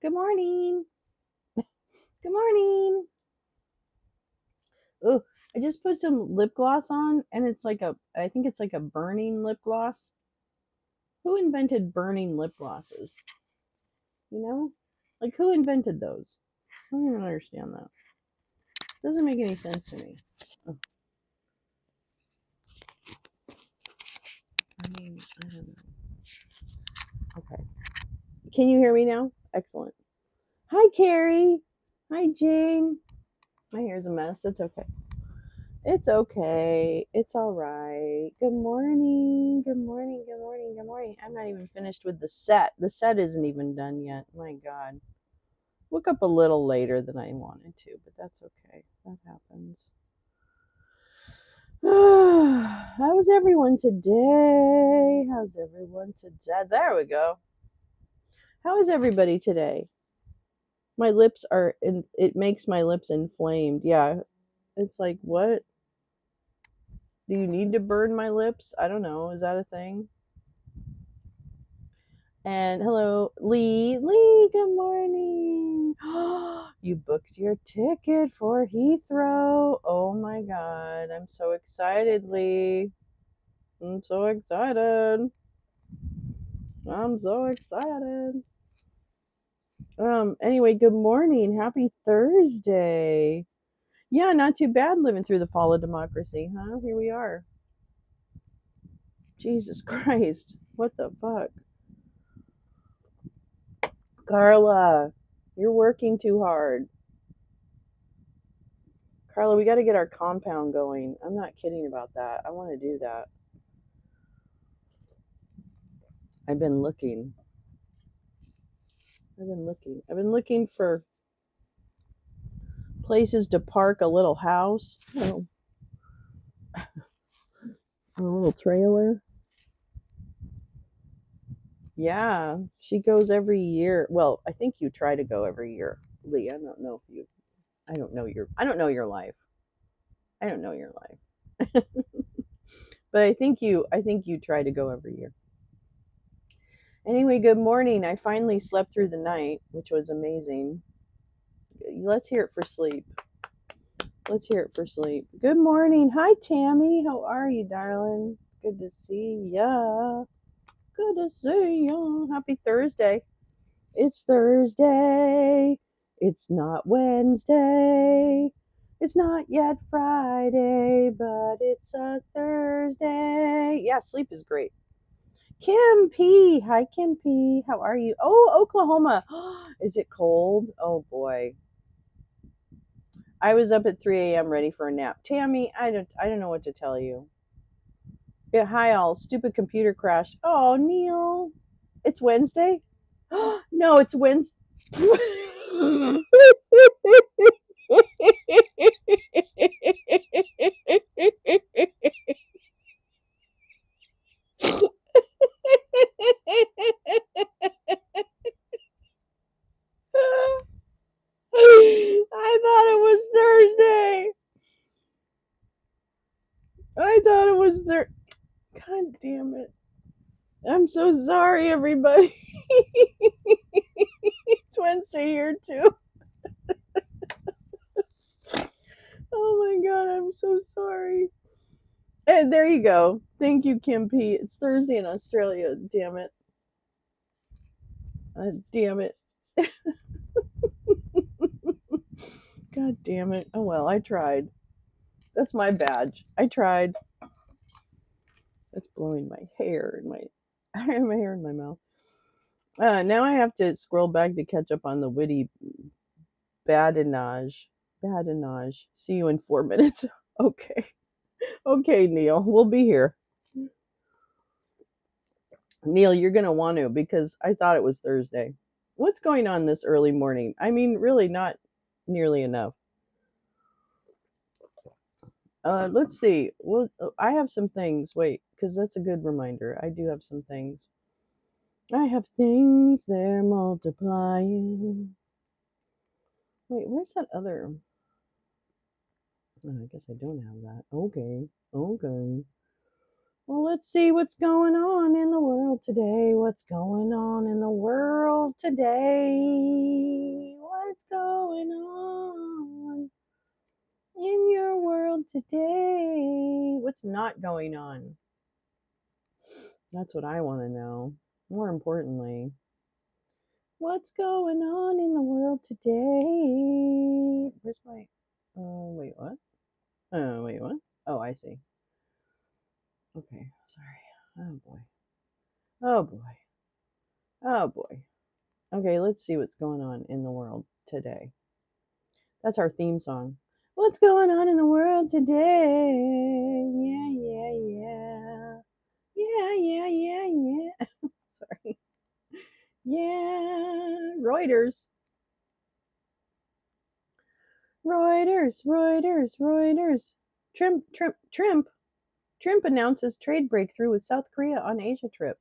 Good morning. Good morning. Oh, I just put some lip gloss on and I think it's like a burning lip gloss. Who invented burning lip glosses? You know? Like who invented those? I don't even understand that. Doesn't make any sense to me. Oh, I don't know. Okay. Can you hear me now? Excellent. Hi, Carrie. Hi, Jane. My hair's a mess. It's okay. It's okay. It's all right. Good morning. Good morning. Good morning. Good morning. I'm not even finished with the set. The set isn't even done yet. My God. Woke up a little later than I wanted to, but that's okay. That happens. How's everyone today? How's everyone today? There we go. How is everybody today? My lips are it makes my lips inflamed. Yeah. It's like, what? Do you need to burn my lips? I don't know. Is that a thing? And hello, Lee. Lee, good morning. You booked your ticket for Heathrow. Oh my God. I'm so excited, Lee. I'm so excited. I'm so excited. Anyway, good morning. Happy Thursday. Yeah, not too bad living through the fall of democracy, huh? Here we are. Jesus Christ. What the fuck? Carla, you're working too hard. Carla, we got to get our compound going. I'm not kidding about that. I want to do that. I've been looking. I've been looking for places to park a little house, a little trailer. Yeah, she goes every year. Well, I think you try to go every year, Lee. I don't know if you. I don't know your life. I don't know your life. But I think you try to go every year. Anyway, good morning. I finally slept through the night, which was amazing. Let's hear it for sleep. Let's hear it for sleep. Good morning. Hi, Tammy. How are you, darling? Good to see ya. Good to see ya. Happy Thursday. It's Thursday. It's not Wednesday. It's not yet Friday, but it's a Thursday. Yeah, sleep is great. Kim P. Hi, Kim P. How are you? Oh, Oklahoma. Is it cold? Oh, boy. I was up at 3 a.m. ready for a nap. Tammy, I don't know what to tell you. Yeah, hi all. Stupid computer crash. Oh, Neil. It's Wednesday? No, it's Wednesday. I thought it was Thursday. I thought it was Thursday. God damn it. I'm so sorry, everybody. It's Wednesday here, too. Oh my god, I'm so sorry. And there you go. Thank you, Kim P. It's Thursday in Australia. Damn it. Damn it. God damn it. Oh well, I tried. That's my badge. I tried. That's blowing my hair in my I have my hair in my mouth. Now I have to scroll back to catch up on the witty badinage. Badinage. See you in 4 minutes. Okay. Okay, Neil. We'll be here. Neil, you're going to want to because I thought it was Thursday. What's going on this early morning? I mean, really not nearly enough. Let's see. Well, I have some things. Wait, because that's a good reminder. I do have some things. I have things, they're multiplying. Wait, where's that other? Oh, I guess I don't have that. Okay. Okay. Well, let's see what's going on in the world today. What's going on in the world today? What's going on in your world today? What's not going on? That's what I want to know. More importantly, what's going on in the world today? Where's my. Wait, what? Wait, what? Oh, I see. Okay, sorry. Oh boy. Oh boy. Oh boy. Okay, let's see what's going on in the world today. That's our theme song. What's going on in the world today? Yeah, yeah, yeah. Yeah, yeah, yeah, yeah. Sorry. Yeah. Reuters. Reuters. Trump announces trade breakthrough with South Korea on Asia trip.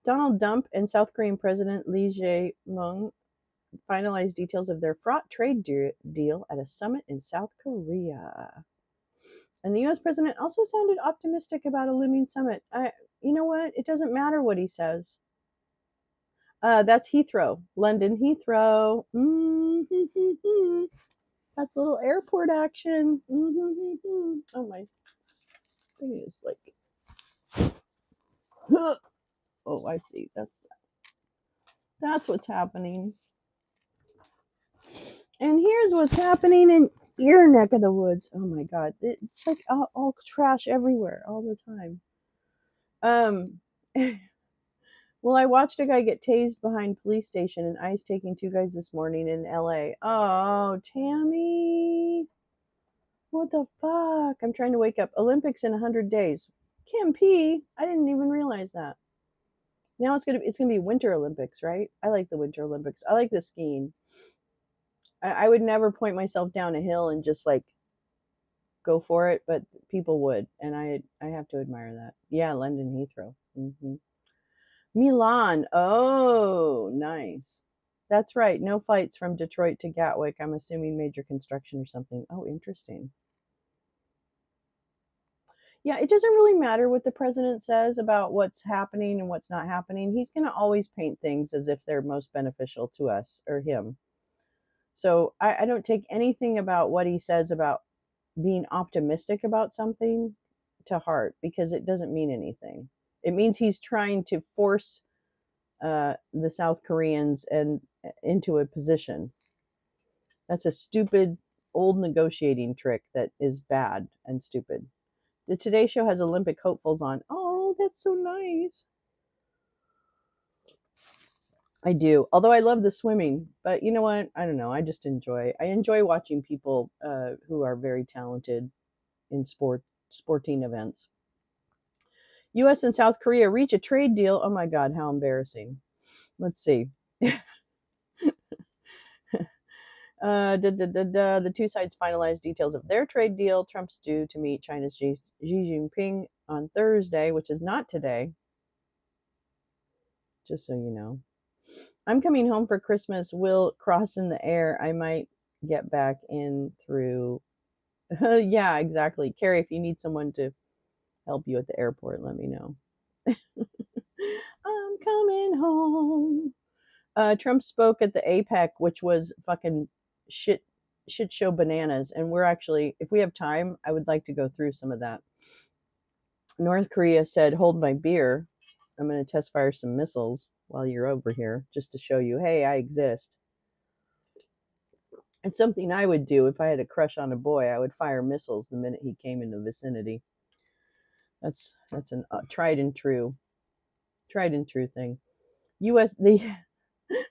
Donald Trump and South Korean President Lee Jae-myung finalized details of their fraught trade deal at a summit in South Korea. And the U.S. president also sounded optimistic about a looming summit. You know what? It doesn't matter what he says. That's Heathrow, London Heathrow. Mm-hmm. That's a little airport action. Mm-hmm. Oh, my thing is like. Oh, I see. That's what's happening. And here's what's happening in your neck of the woods. Oh my God, it's like all trash everywhere all the time. Um, well, I watched a guy get tased behind police station and ICE taking two guys this morning in LA. Oh, Tammy, what the fuck? I'm trying to wake up. Olympics in 100 days. Kim P, I didn't even realize that. Now it's gonna be Winter Olympics, right? I like the Winter Olympics. I like the skiing. I would never point myself down a hill and just like go for it, but people would, and I have to admire that. Yeah, London Heathrow. Milan. Oh, nice. That's right. No flights from Detroit to Gatwick. I'm assuming major construction or something. Oh, interesting. Yeah, it doesn't really matter what the president says about what's happening and what's not happening. He's going to always paint things as if they're most beneficial to us or him. So I don't take anything about what he says about being optimistic about something to heart because it doesn't mean anything. It means he's trying to force the South Koreans and into a position. That's a stupid old negotiating trick that is bad and stupid. The Today Show has Olympic hopefuls on. Oh, that's so nice. I do. Although I love the swimming, but you know what? I don't know. I enjoy watching people who are very talented in sporting events. U.S. and South Korea reach a trade deal. Oh my God, how embarrassing. Let's see. The two sides finalized details of their trade deal. Trump's due to meet China's Xi Jinping on Thursday, which is not today, just so you know. I'm coming home for Christmas. Will cross in the air. I might get back in through. Yeah, exactly. Carrie, if you need someone to help you at the airport, let me know. I'm coming home. Trump spoke at the APEC, which was fucking shit show bananas. And we're actually, if we have time, I would like to go through some of that. North Korea said, "Hold my beer. I'm going to test fire some missiles while you're over here, just to show you, hey, I exist." It's something I would do if I had a crush on a boy. I would fire missiles the minute he came in the vicinity. That's an tried and true thing. U.S. the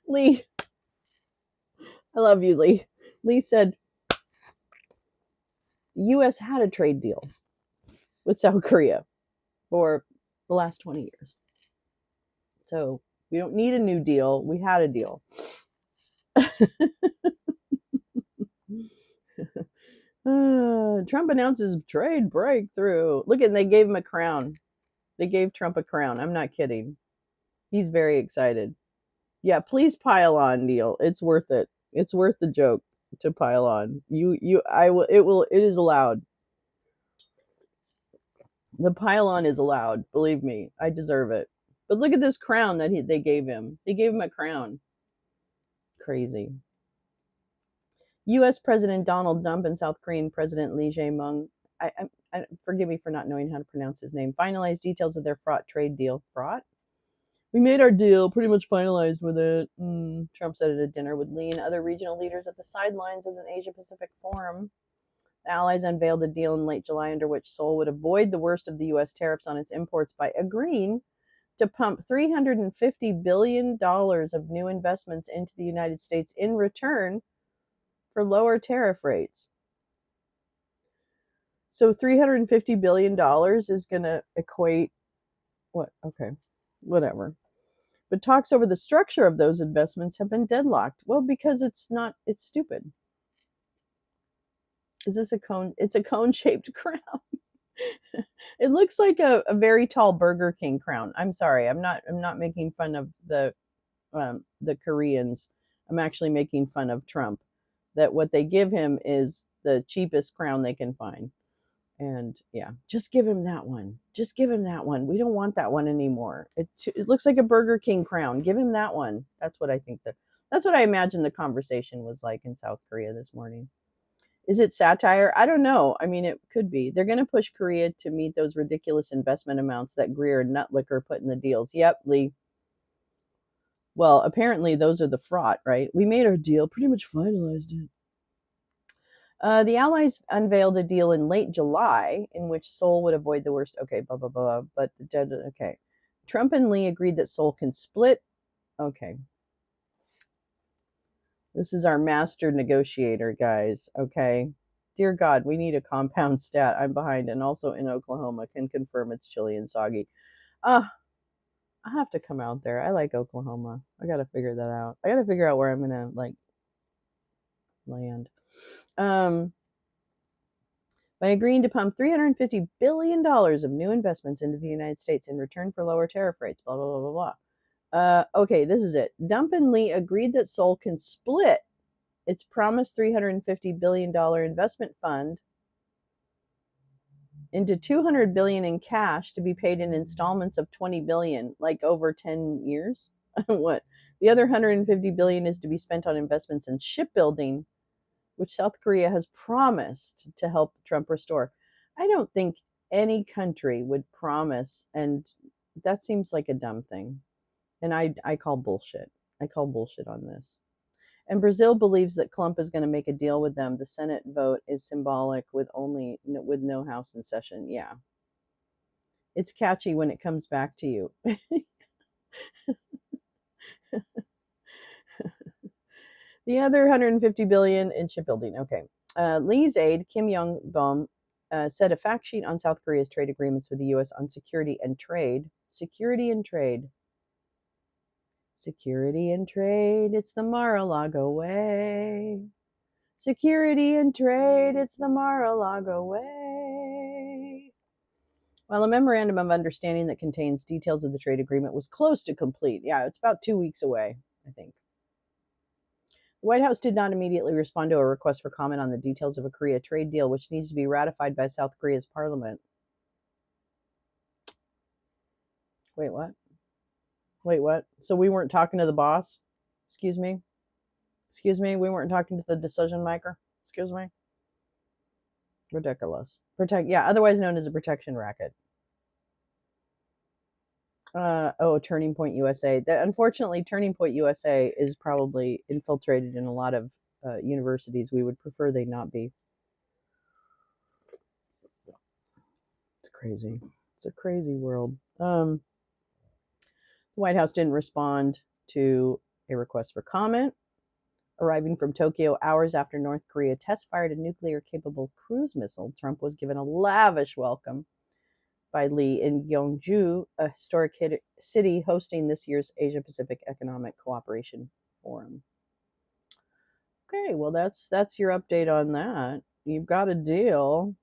Lee, I love you, Lee. Lee said the U.S. had a trade deal with South Korea for the last 20 years. So we don't need a new deal. We had a deal. Trump announces trade breakthrough. Look at, they gave him a crown. They gave Trump a crown. I'm not kidding. He's very excited. Yeah, please pile on, Neil. It's worth it. It's worth the joke to pile on. I will. It is allowed. The pylon is allowed. Believe me, I deserve it. But look at this crown that they gave him. They gave him a crown. Crazy. U.S. President Donald Trump and South Korean President Lee Jae-myung, forgive me for not knowing how to pronounce his name, finalized details of their fraught trade deal. Fraught? We made our deal, pretty much finalized with it. Trump said at a dinner with Lee and other regional leaders at the sidelines of an Asia Pacific forum. The allies unveiled a deal in late July under which Seoul would avoid the worst of the U.S. tariffs on its imports by agreeing to pump $350 billion of new investments into the United States in return for lower tariff rates. So $350 billion is going to equate what? Okay, whatever. But talks over the structure of those investments have been deadlocked. Well, because it's stupid. Is this a cone? It's a cone shaped crown. It looks like a very tall Burger King crown. I'm sorry. I'm not making fun of the Koreans. I'm actually making fun of Trump. That what they give him is the cheapest crown they can find. And yeah, just give him that one. Just give him that one. We don't want that one anymore. It looks like a Burger King crown. Give him that one. That's what I think that's what I imagine the conversation was like in South Korea this morning. Is it satire? I don't know. I mean, it could be. They're going to push Korea to meet those ridiculous investment amounts that Greer and Nutlicker put in the deals. Yep, Lee. Well, apparently those are the fraught, right? We made our deal, pretty much finalized it. The Allies unveiled a deal in late July in which Seoul would avoid the worst. Okay, blah, blah, blah. But, okay. Trump and Lee agreed that Seoul can split. Okay. This is our master negotiator, guys. Okay. Dear God, we need a compound stat. I'm behind. And also in Oklahoma can confirm it's chilly and soggy. I have to come out there. I like Oklahoma. I got to figure that out. I got to figure out where I'm going to, like, land. By agreeing to pump $350 billion of new investments into the United States in return for lower tariff rates, blah, blah, blah, blah, blah. Okay, this is it. Trump and Lee agreed that Seoul can split its promised $350 billion investment fund into $200 billion in cash to be paid in installments of $20 billion, like over 10 years. What? The other $150 billion is to be spent on investments in shipbuilding, which South Korea has promised to help Trump restore. I don't think any country would promise, and that seems like a dumb thing. And I call bullshit. I call bullshit on this. And Brazil believes that Trump is going to make a deal with them. The Senate vote is symbolic with no House in session. Yeah, it's catchy when it comes back to you. The other 150 billion in shipbuilding. Okay. Lee's aide Kim Young Bom said a fact sheet on South Korea's trade agreements with the U.S. on security and trade. Security and trade. Security and trade. It's the Mar-a-Lago way. Security and trade. It's the Mar-a-Lago way. While a memorandum of understanding that contains details of the trade agreement was close to complete. Yeah, it's about 2 weeks away, I think. The White House did not immediately respond to a request for comment on the details of a Korea trade deal, which needs to be ratified by South Korea's parliament. Wait, what? Wait, what? So we weren't talking to the boss? Excuse me? Excuse me? We weren't talking to the decision maker? Excuse me? Ridiculous. Otherwise known as a protection racket. Turning Point USA. Unfortunately, Turning Point USA is probably infiltrated in a lot of universities. We would prefer they not be. It's crazy. It's a crazy world. The White House didn't respond to a request for comment. Arriving from Tokyo hours after North Korea test-fired a nuclear-capable cruise missile, Trump was given a lavish welcome by Lee in Gyeongju, a historic city hosting this year's Asia-Pacific Economic Cooperation Forum. Okay, well, that's your update on that. You've got a deal.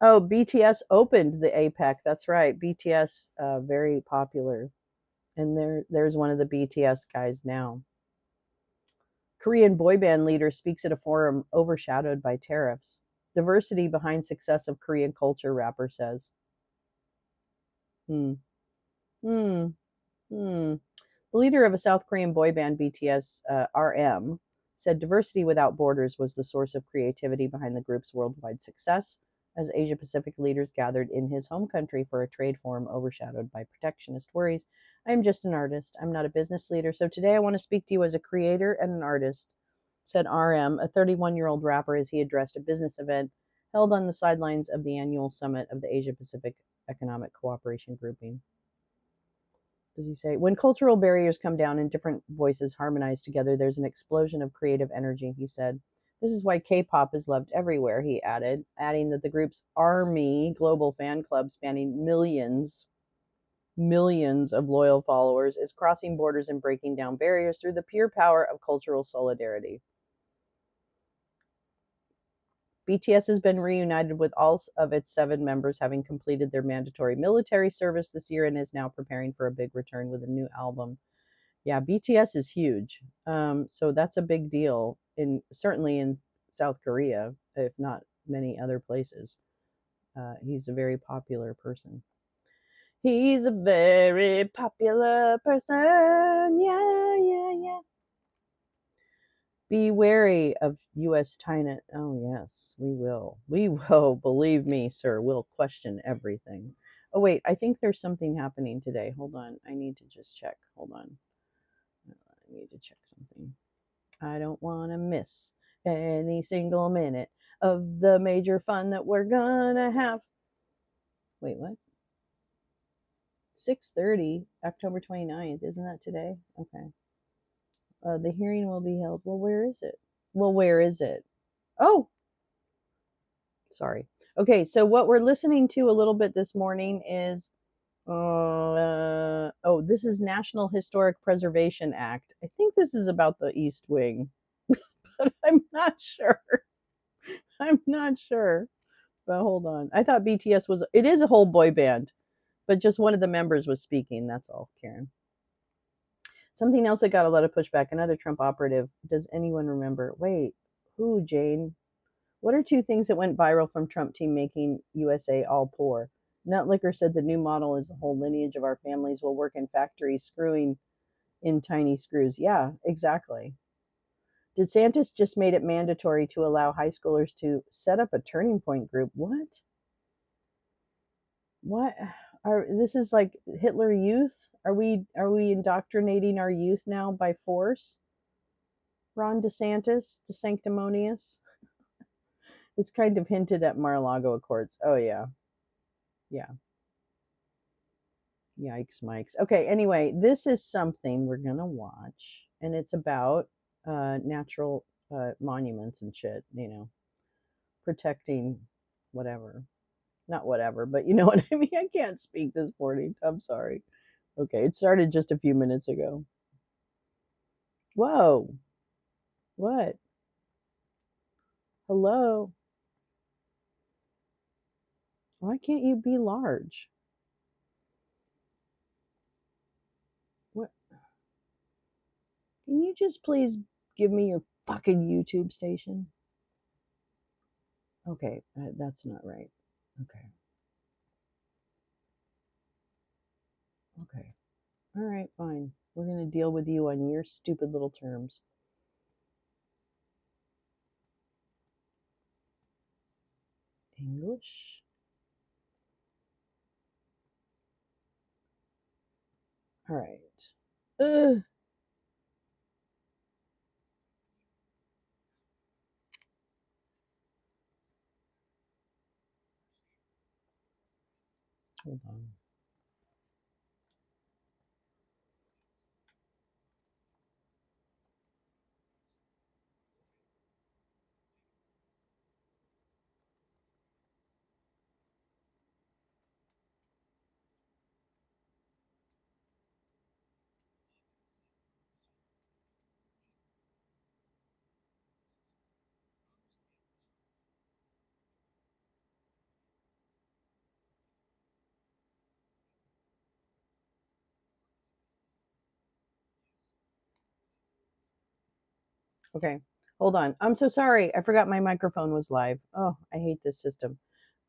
Oh, BTS opened the APEC. That's right. BTS, very popular. And there's one of the BTS guys now. Korean boy band leader speaks at a forum overshadowed by tariffs. Diversity behind success of Korean culture, rapper says. Hmm. Hmm. Hmm. The leader of a South Korean boy band, BTS, RM, said diversity without borders was the source of creativity behind the group's worldwide success, as Asia Pacific leaders gathered in his home country for a trade forum overshadowed by protectionist worries. I'm just an artist. I'm not a business leader. So today I want to speak to you as a creator and an artist, said RM, a 31-year-old rapper, as he addressed a business event held on the sidelines of the annual summit of the Asia Pacific Economic Cooperation Grouping. Does he say, when cultural barriers come down and different voices harmonize together, there's an explosion of creative energy, he said. This is why K-pop is loved everywhere, he added, adding that the group's ARMY global fan club spanning millions of loyal followers is crossing borders and breaking down barriers through the pure power of cultural solidarity. BTS has been reunited with all of its 7 members, having completed their mandatory military service this year, and is now preparing for a big return with a new album. Yeah, BTS is huge. So that's a big deal in certainly in South Korea, if not many other places. He's a very popular person. He's a very popular person. Yeah, yeah, yeah. Be wary of U.S. China. Oh, yes, we will. We will. Believe me, sir. We'll question everything. Oh, wait. I think there's something happening today. Hold on. I need to just check. Hold on. I need to check something. I don't want to miss any single minute of the major fun that we're gonna have. Wait, what? 6:30, October 29th. Isn't that today? Okay. The hearing will be held. Well, where is it? Well, where is it? Oh, sorry. Okay, so what we're listening to a little bit this morning is this is National Historic Preservation Act. I think this is about the East Wing, but I'm not sure. I'm not sure. But hold on. I thought BTS was it is a whole boy band, but just one of the members was speaking, that's all, Karen. Something else that got a lot of pushback, another Trump operative. Does anyone remember? Wait, who, Jane? What are 2 things that went viral from Trump team making USA all poor? Nutlicker said the new model is the whole lineage of our families will work in factories screwing in tiny screws. Yeah, exactly. Did Santis just made it mandatory to allow high schoolers to set up a turning point group? What? What are this is like Hitler Youth? Are we indoctrinating our youth now by force? Ron DeSantis, the sanctimonious. It's kind of hinted at Mar-a-Lago Accords. Oh yeah, yeah. Yikes, Mikes. Okay, anyway, this is something we're gonna watch, and it's about natural monuments and shit. Protecting whatever, not whatever, but you know what I mean. I can't speak this morning. I'm sorry. Okay, it started just a few minutes ago. Whoa, what? Hello? Why can't you be large? What? Can you just please give me your fucking YouTube station? Okay, that's not right. Okay, okay. All right, fine. We're gonna deal with you on your stupid little terms. English? All right. Ugh. Hold on. Okay. Hold on. I'm so sorry. I forgot my microphone was live. Oh, I hate this system.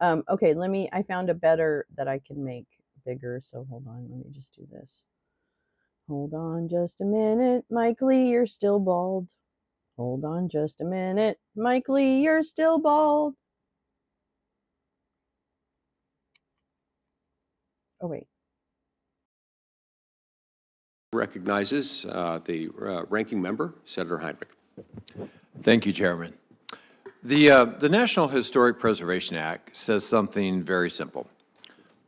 Okay, I found a better that I can make bigger. So hold on. Let me just do this. Hold on just a minute. Mike Lee, you're still bald. Hold on just a minute. Mike Lee, you're still bald. Oh, wait. Recognizes the ranking member, Senator Heinrich. Thank you, Chairman. The National Historic Preservation Act says something very simple.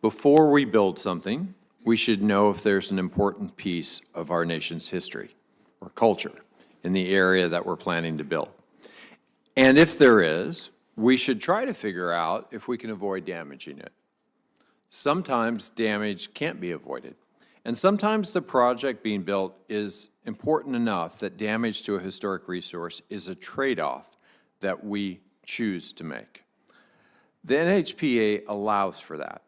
Before we build something, we should know if there's an important piece of our nation's history or culture in the area that we're planning to build. And if there is, we should try to figure out if we can avoid damaging it. Sometimes damage can't be avoided. And sometimes the project being built is important enough that damage to a historic resource is a trade-off that we choose to make. The NHPA allows for that,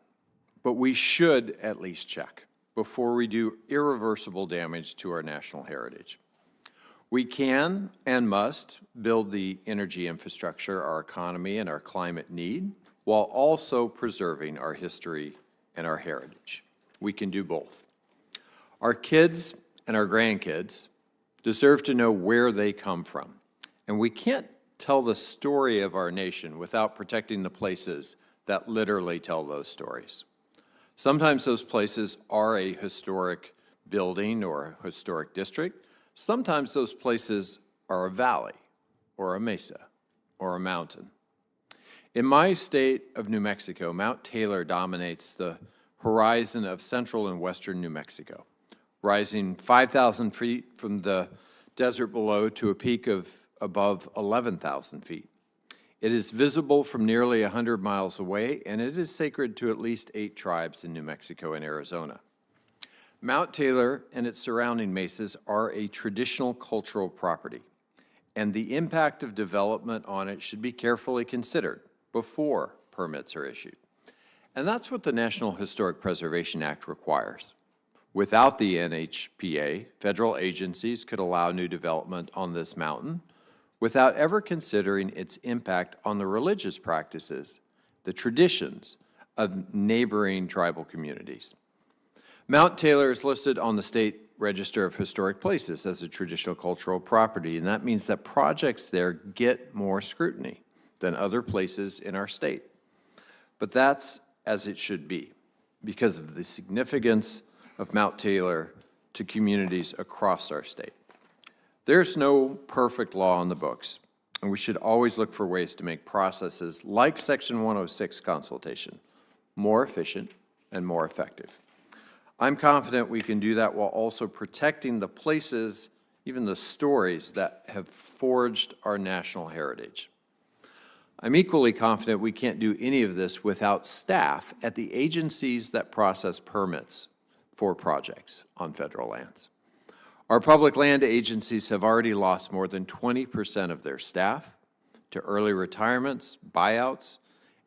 but we should at least check before we do irreversible damage to our national heritage. We can and must build the energy infrastructure our economy and our climate need while also preserving our history and our heritage. We can do both. Our kids and our grandkids deserve to know where they come from, and we can't tell the story of our nation without protecting the places that literally tell those stories. Sometimes those places are a historic building or a historic district. Sometimes those places are a valley or a mesa or a mountain. In my state of New Mexico, Mount Taylor dominates the horizon of central and western New Mexico, rising 5,000 feet from the desert below to a peak of above 11,000 feet. It is visible from nearly 100 miles away, and it is sacred to at least 8 tribes in New Mexico and Arizona. Mount Taylor and its surrounding mesas are a traditional cultural property, and the impact of development on it should be carefully considered before permits are issued. And that's what the National Historic Preservation Act requires. Without the NHPA, federal agencies could allow new development on this mountain without ever considering its impact on the religious practices, the traditions of neighboring tribal communities. Mount Taylor is listed on the State Register of Historic Places as a traditional cultural property, and that means that projects there get more scrutiny than other places in our state. But that's as it should be, because of the significance of Mount Taylor to communities across our state. There's no perfect law on the books, and we should always look for ways to make processes like Section 106 consultation more efficient and more effective. I'm confident we can do that while also protecting the places, even the stories that have forged our national heritage. I'm equally confident we can't do any of this without staff at the agencies that process permits for projects on federal lands. Our public land agencies have already lost more than 20% of their staff to early retirements, buyouts,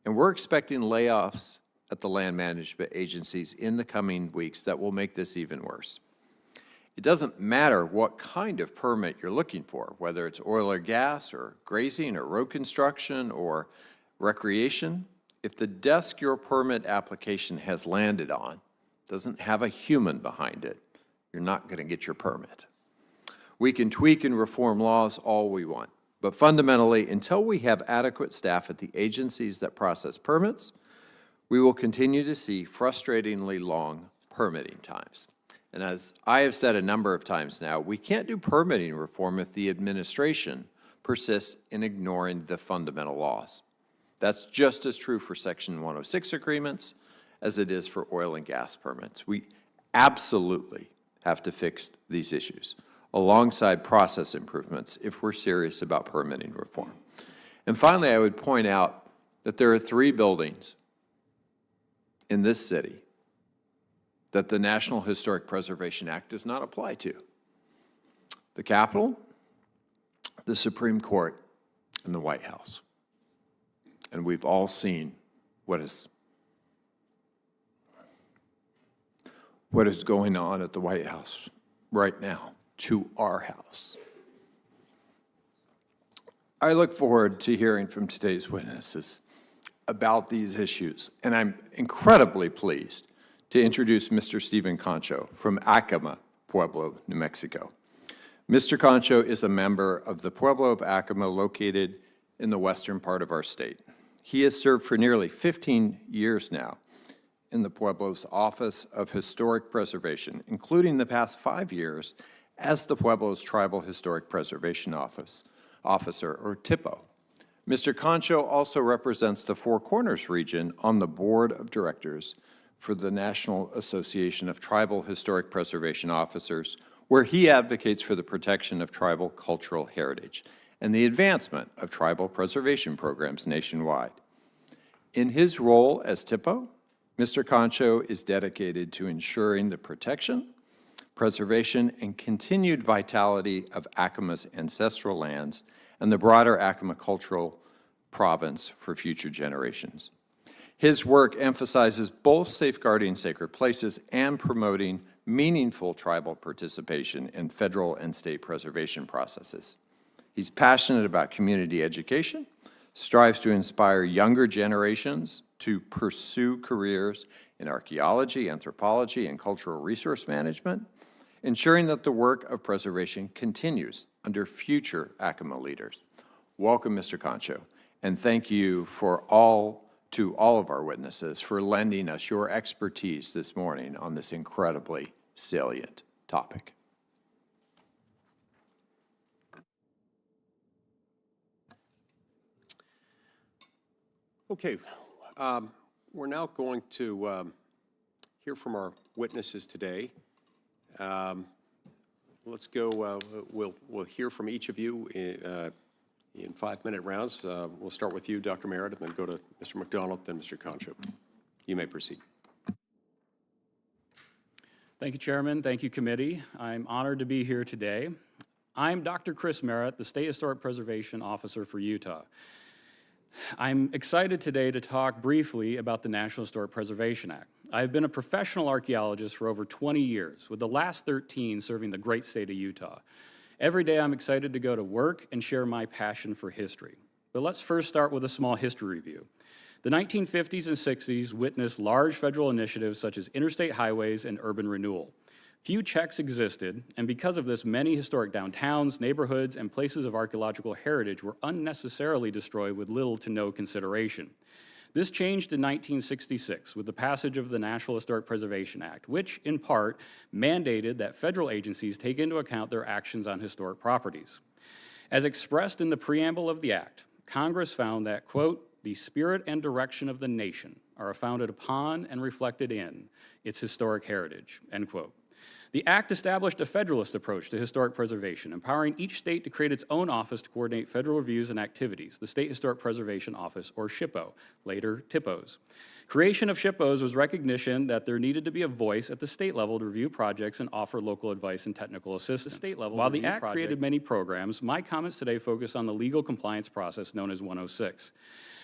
and we're expecting layoffs at the land management agencies in the coming weeks that will make this even worse. It doesn't matter what kind of permit you're looking for, whether it's oil or gas or grazing or road construction or recreation. If the desk your permit application has landed on doesn't have a human behind it, you're not going to get your permit. We can tweak and reform laws all we want, but fundamentally, until we have adequate staff at the agencies that process permits, we will continue to see frustratingly long permitting times. And as I have said a number of times now, we can't do permitting reform if the administration persists in ignoring the fundamental laws. That's just as true for Section 106 agreements as it is for oil and gas permits. We absolutely have to fix these issues alongside process improvements if we're serious about permitting reform. And finally, I would point out that there are 3 buildings in this city that the National Historic Preservation Act does not apply to: the Capitol, the Supreme Court, and the White House. And we've all seen what is going on at the White House right now to our house. I look forward to hearing from today's witnesses about these issues, and I'm incredibly pleased to introduce Mr. Stephen Concho from Acoma, Pueblo, New Mexico. Mr. Concho is a member of the Pueblo of Acoma located in the western part of our state. He has served for nearly 15 years now in the Pueblo's Office of Historic Preservation, including the past 5 years as the Pueblo's Tribal Historic Preservation Officer, or TIPO. Mr. Concho also represents the Four Corners region on the board of directors for the National Association of Tribal Historic Preservation Officers, where he advocates for the protection of tribal cultural heritage and the advancement of tribal preservation programs nationwide. In his role as TIPO, Mr. Concho is dedicated to ensuring the protection, preservation, and continued vitality of Acoma's ancestral lands and the broader Acoma cultural province for future generations. His work emphasizes both safeguarding sacred places and promoting meaningful tribal participation in federal and state preservation processes. He's passionate about community education, strives to inspire younger generations to pursue careers in archaeology, anthropology, and cultural resource management, ensuring that the work of preservation continues under future Acoma leaders. Welcome, Mr. Concho, and thank you to all of our witnesses for lending us your expertise this morning on this incredibly salient topic. Okay, we're now going to hear from our witnesses today. Let's go, we'll hear from each of you in 5-minute rounds. We'll start with you, Dr. Merritt, and then go to Mr. McDonald, then Mr. Concho. You may proceed. Thank you, Chairman. Thank you, committee. I'm honored to be here today. I'm Dr. Chris Merritt, the State Historic Preservation Officer for Utah. I'm excited today to talk briefly about the National Historic Preservation Act. I've been a professional archaeologist for over 20 years, with the last 13 serving the great state of Utah. Every day I'm excited to go to work and share my passion for history. But let's first start with a small history review. The 1950s and 60s witnessed large federal initiatives such as interstate highways and urban renewal. Few checks existed, and because of this, many historic downtowns, neighborhoods, and places of archaeological heritage were unnecessarily destroyed with little to no consideration. This changed in 1966 with the passage of the National Historic Preservation Act, which, in part, mandated that federal agencies take into account their actions on historic properties. As expressed in the preamble of the Act, Congress found that, quote, "the spirit and direction of the nation are founded upon and reflected in its historic heritage," end quote. The Act established a federalist approach to historic preservation, empowering each state to create its own office to coordinate federal reviews and activities, the State Historic Preservation Office, or SHPO, later TIPOs. Creation of SHPOs was recognition that there needed to be a voice at the state level to review projects and offer local advice and technical assistance. While the Act created many programs, my comments today focus on the legal compliance process known as 106.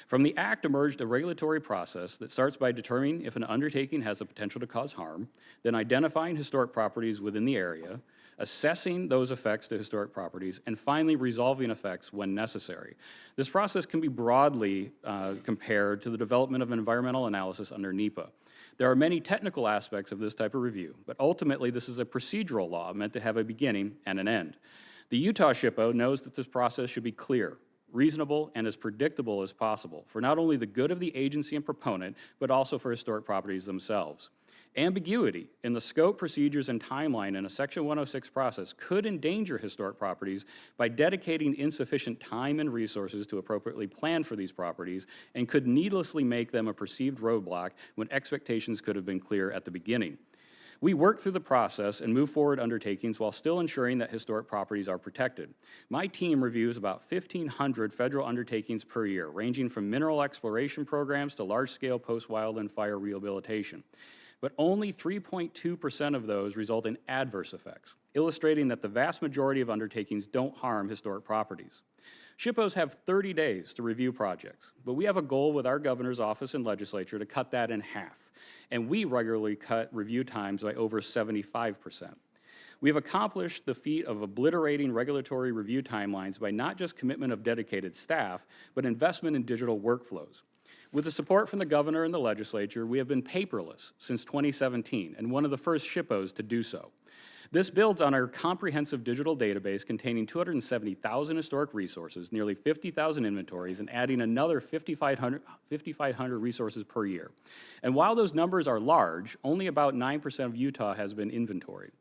From the Act emerged a regulatory process that starts by determining if an undertaking has the potential to cause harm, then identifying historic properties within the area, assessing those effects to historic properties, and finally resolving effects when necessary. This process can be broadly compared to the development of an environmental analysis under NEPA. There are many technical aspects of this type of review, but ultimately this is a procedural law meant to have a beginning and an end. The Utah SHPO knows that this process should be clear, reasonable, and as predictable as possible for not only the good of the agency and proponent, but also for historic properties themselves. Ambiguity in the scope, procedures, and timeline in a Section 106 process could endanger historic properties by dedicating insufficient time and resources to appropriately plan for these properties and could needlessly make them a perceived roadblock when expectations could have been clear at the beginning. We work through the process and move forward undertakings while still ensuring that historic properties are protected. My team reviews about 1,500 federal undertakings per year, ranging from mineral exploration programs to large-scale post-wildland fire rehabilitation. But only 3.2% of those result in adverse effects, illustrating that the vast majority of undertakings don't harm historic properties. SHPOs have 30 days to review projects, but we have a goal with our governor's office and legislature to cut that in half, and we regularly cut review times by over 75%. We have accomplished the feat of obliterating regulatory review timelines by not just commitment of dedicated staff, but investment in digital workflows. With the support from the governor and the legislature, we have been paperless since 2017, and one of the first SHPOs to do so. This builds on our comprehensive digital database containing 270,000 historic resources, nearly 50,000 inventories, and adding another 5,500 resources per year. And while those numbers are large, only about 9% of Utah has been inventoried.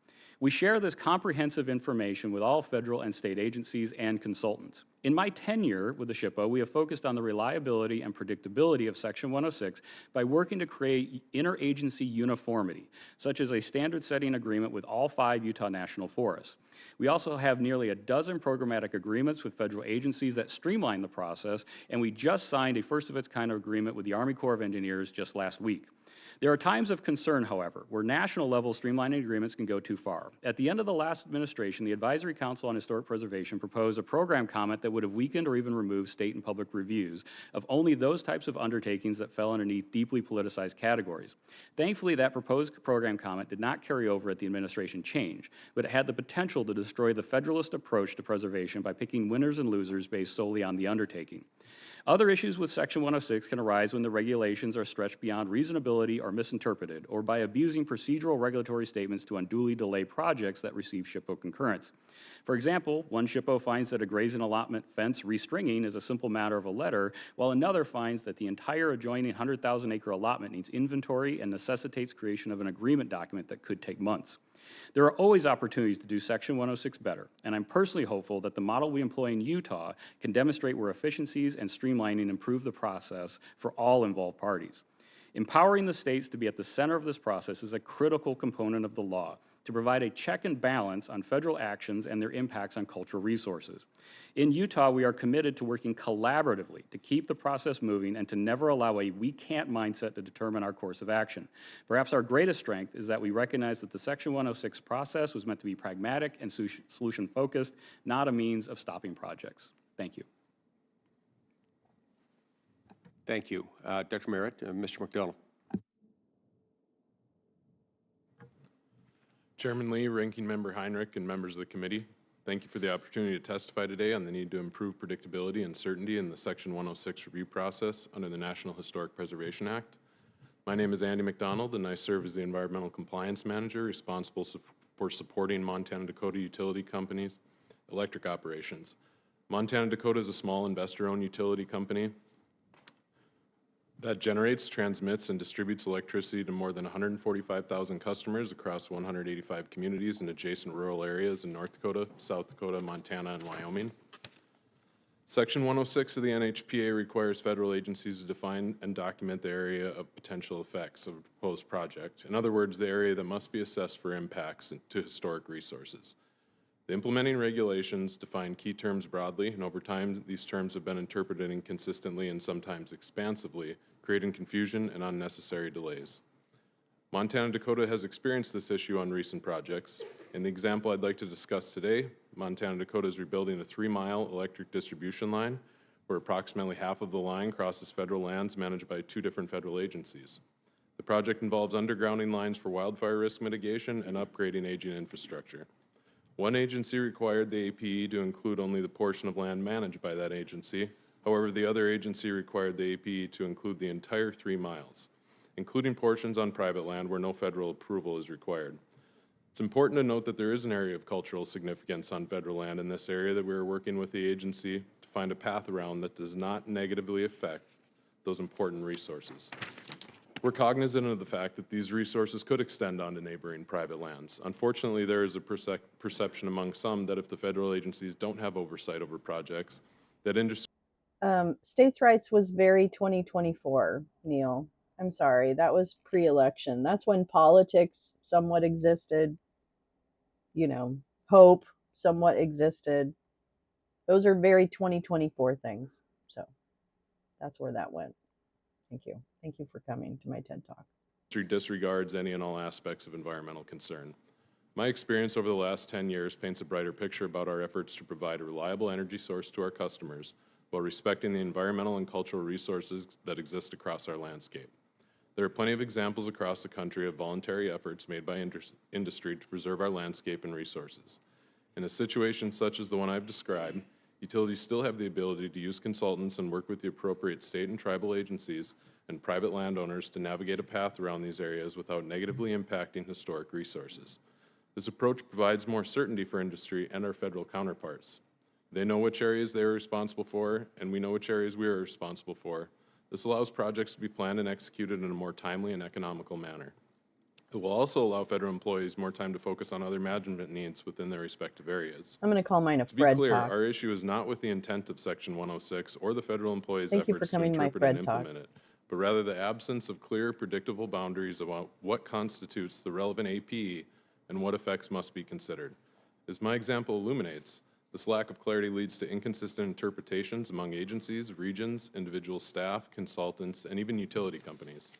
We share this comprehensive information with all federal and state agencies and consultants. In my tenure with the SHPO, we have focused on the reliability and predictability of Section 106 by working to create interagency uniformity, such as a standard-setting agreement with all 5 Utah National Forests. We also have nearly a dozen programmatic agreements with federal agencies that streamline the process, and we just signed a first-of-its-kind agreement with the Army Corps of Engineers just last week. There are times of concern, however, where national-level streamlining agreements can go too far. At the end of the last administration, the Advisory Council on Historic Preservation proposed a program comment that would have weakened or even removed state and public reviews of only those types of undertakings that fell underneath deeply politicized categories. Thankfully, that proposed program comment did not carry over at the administration change, but it had the potential to destroy the federalist approach to preservation by picking winners and losers based solely on the undertaking. Other issues with Section 106 can arise when the regulations are stretched beyond reasonability or misinterpreted, or by abusing procedural regulatory statements to unduly delay projects that receive SHPO concurrence. For example, one SHPO finds that a grazing allotment fence restringing is a simple matter of a letter, while another finds that the entire adjoining 100,000-acre allotment needs inventory and necessitates creation of an agreement document that could take months. There are always opportunities to do Section 106 better, and I'm personally hopeful that the model we employ in Utah can demonstrate where efficiencies and streamlining improve the process for all involved parties. Empowering the states to be at the center of this process is a critical component of the law to provide a check and balance on federal actions and their impacts on cultural resources. In Utah, we are committed to working collaboratively to keep the process moving and to never allow a we can't mindset to determine our course of action. Perhaps our greatest strength is that we recognize that the Section 106 process was meant to be pragmatic and solution-focused, not a means of stopping projects. Thank you. Thank you. Dr. Merritt, Mr. McDonald. Chairman Lee, Ranking Member Heinrich, and members of the committee, thank you for the opportunity to testify today on the need to improve predictability and certainty in the Section 106 review process under the National Historic Preservation Act. My name is Andy McDonald, and I serve as the Environmental Compliance Manager responsible for supporting Montana-Dakota utility companies' electric operations. Montana-Dakota is a small investor-owned utility company that generates, transmits, and distributes electricity to more than 145,000 customers across 185 communities in adjacent rural areas in North Dakota, South Dakota, Montana, and Wyoming. Section 106 of the NHPA requires federal agencies to define and document the area of potential effects of a proposed project. In other words, the area that must be assessed for impacts to historic resources. The implementing regulations define key terms broadly, and over time, these terms have been interpreted inconsistently and sometimes expansively, creating confusion and unnecessary delays. Montana-Dakota has experienced this issue on recent projects. In the example I'd like to discuss today, Montana-Dakota is rebuilding a 3-mile electric distribution line where approximately half of the line crosses federal lands managed by 2 different federal agencies. The project involves undergrounding lines for wildfire risk mitigation and upgrading aging infrastructure. One agency required the APE to include only the portion of land managed by that agency. However, the other agency required the APE to include the entire 3 miles, including portions on private land where no federal approval is required. It's important to note that there is an area of cultural significance on federal land in this area that we are working with the agency to find a path around that does not negatively affect those important resources. We're cognizant of the fact that these resources could extend onto neighboring private lands. Unfortunately, there is a perception among some that if the federal agencies don't have oversight over projects, that industry... States' rights was very 2024, Neil. I'm sorry, that was pre-election. That's when politics somewhat existed, you know, hope somewhat existed. Those are very 2024 things. So that's where that went. Thank you. Thank you for coming to my TED Talk. Disregards any and all aspects of environmental concern. My experience over the last 10 years paints a brighter picture about our efforts to provide a reliable energy source to our customers while respecting the environmental and cultural resources that exist across our landscape. There are plenty of examples across the country of voluntary efforts made by industry to preserve our landscape and resources. In a situation such as the one I've described, utilities still have the ability to use consultants and work with the appropriate state and tribal agencies and private landowners to navigate a path around these areas without negatively impacting historic resources. This approach provides more certainty for industry and our federal counterparts. They know which areas they are responsible for, and we know which areas we are responsible for. This allows projects to be planned and executed in a more timely and economical manner. It will also allow federal employees more time to focus on other management needs within their respective areas. I'm going to call mine a To be Fred clear, talk. our issue is not with the intent of Section 106 or the federal employees' Thank you for efforts to coming to my interpret and Fred talk. implement it, but rather the absence of clear, predictable boundaries about what constitutes the relevant APE and what effects must be considered. As my example illuminates, this lack of clarity leads to inconsistent interpretations among agencies, regions, individual staff, consultants, and even utility companies.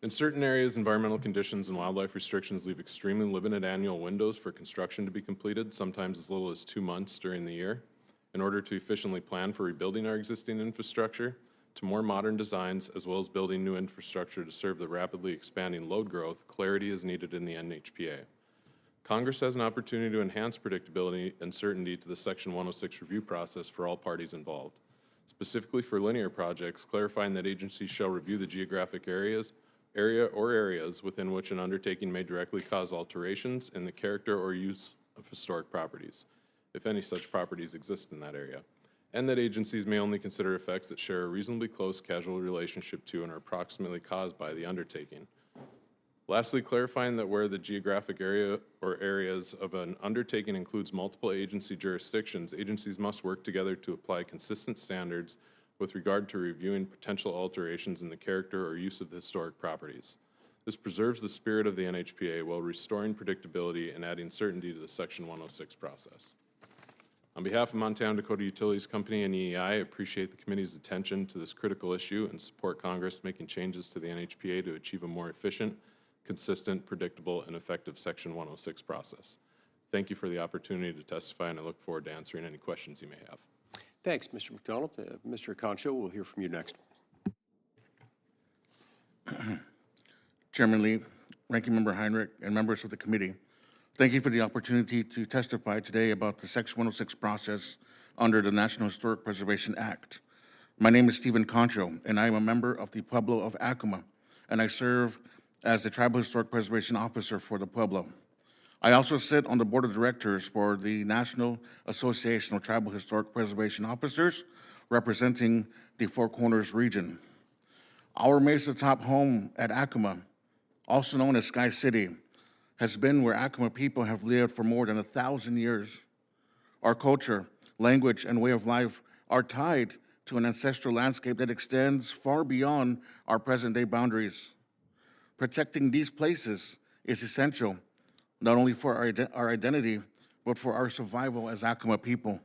In certain areas, environmental conditions and wildlife restrictions leave extremely limited annual windows for construction to be completed, sometimes as little as 2 months during the year. In order to efficiently plan for rebuilding our existing infrastructure to more modern designs, as well as building new infrastructure to serve the rapidly expanding load growth, clarity is needed in the NHPA. Congress has an opportunity to enhance predictability and certainty to the Section 106 review process for all parties involved. Specifically for linear projects, clarifying that agencies shall review the geographic area or areas within which an undertaking may directly cause alterations in the character or use of historic properties, if any such properties exist in that area, and that agencies may only consider effects that share a reasonably close causal relationship to and are approximately caused by the undertaking. Lastly, clarifying that where the geographic area or areas of an undertaking includes multiple agency jurisdictions, agencies must work together to apply consistent standards with regard to reviewing potential alterations in the character or use of the historic properties. This preserves the spirit of the NHPA while restoring predictability and adding certainty to the Section 106 process. On behalf of Montana Dakota Utilities Company and EEI, I appreciate the committee's attention to this critical issue and support Congress making changes to the NHPA to achieve a more efficient, consistent, predictable, and effective Section 106 process. Thank you for the opportunity to testify, and I look forward to answering any questions you may have. Thanks, Mr. McDonald. Mr. Concho, we'll hear from you next. Chairman Lee, Ranking Member Heinrich, and members of the committee, thank you for the opportunity to testify today about the Section 106 process under the National Historic Preservation Act. My name is Stephen Concho, and I am a member of the Pueblo of Acoma, and I serve as the Tribal Historic Preservation Officer for the Pueblo. I also sit on the Board of Directors for the National Association of Tribal Historic Preservation Officers, representing the Four Corners region. Our Mesa Top home at Acoma, also known as Sky City, has been where Acoma people have lived for more than 1,000 years. Our culture, language, and way of life are tied to an ancestral landscape that extends far beyond our present-day boundaries. Protecting these places is essential, not only for our identity, but for our survival as Acoma people.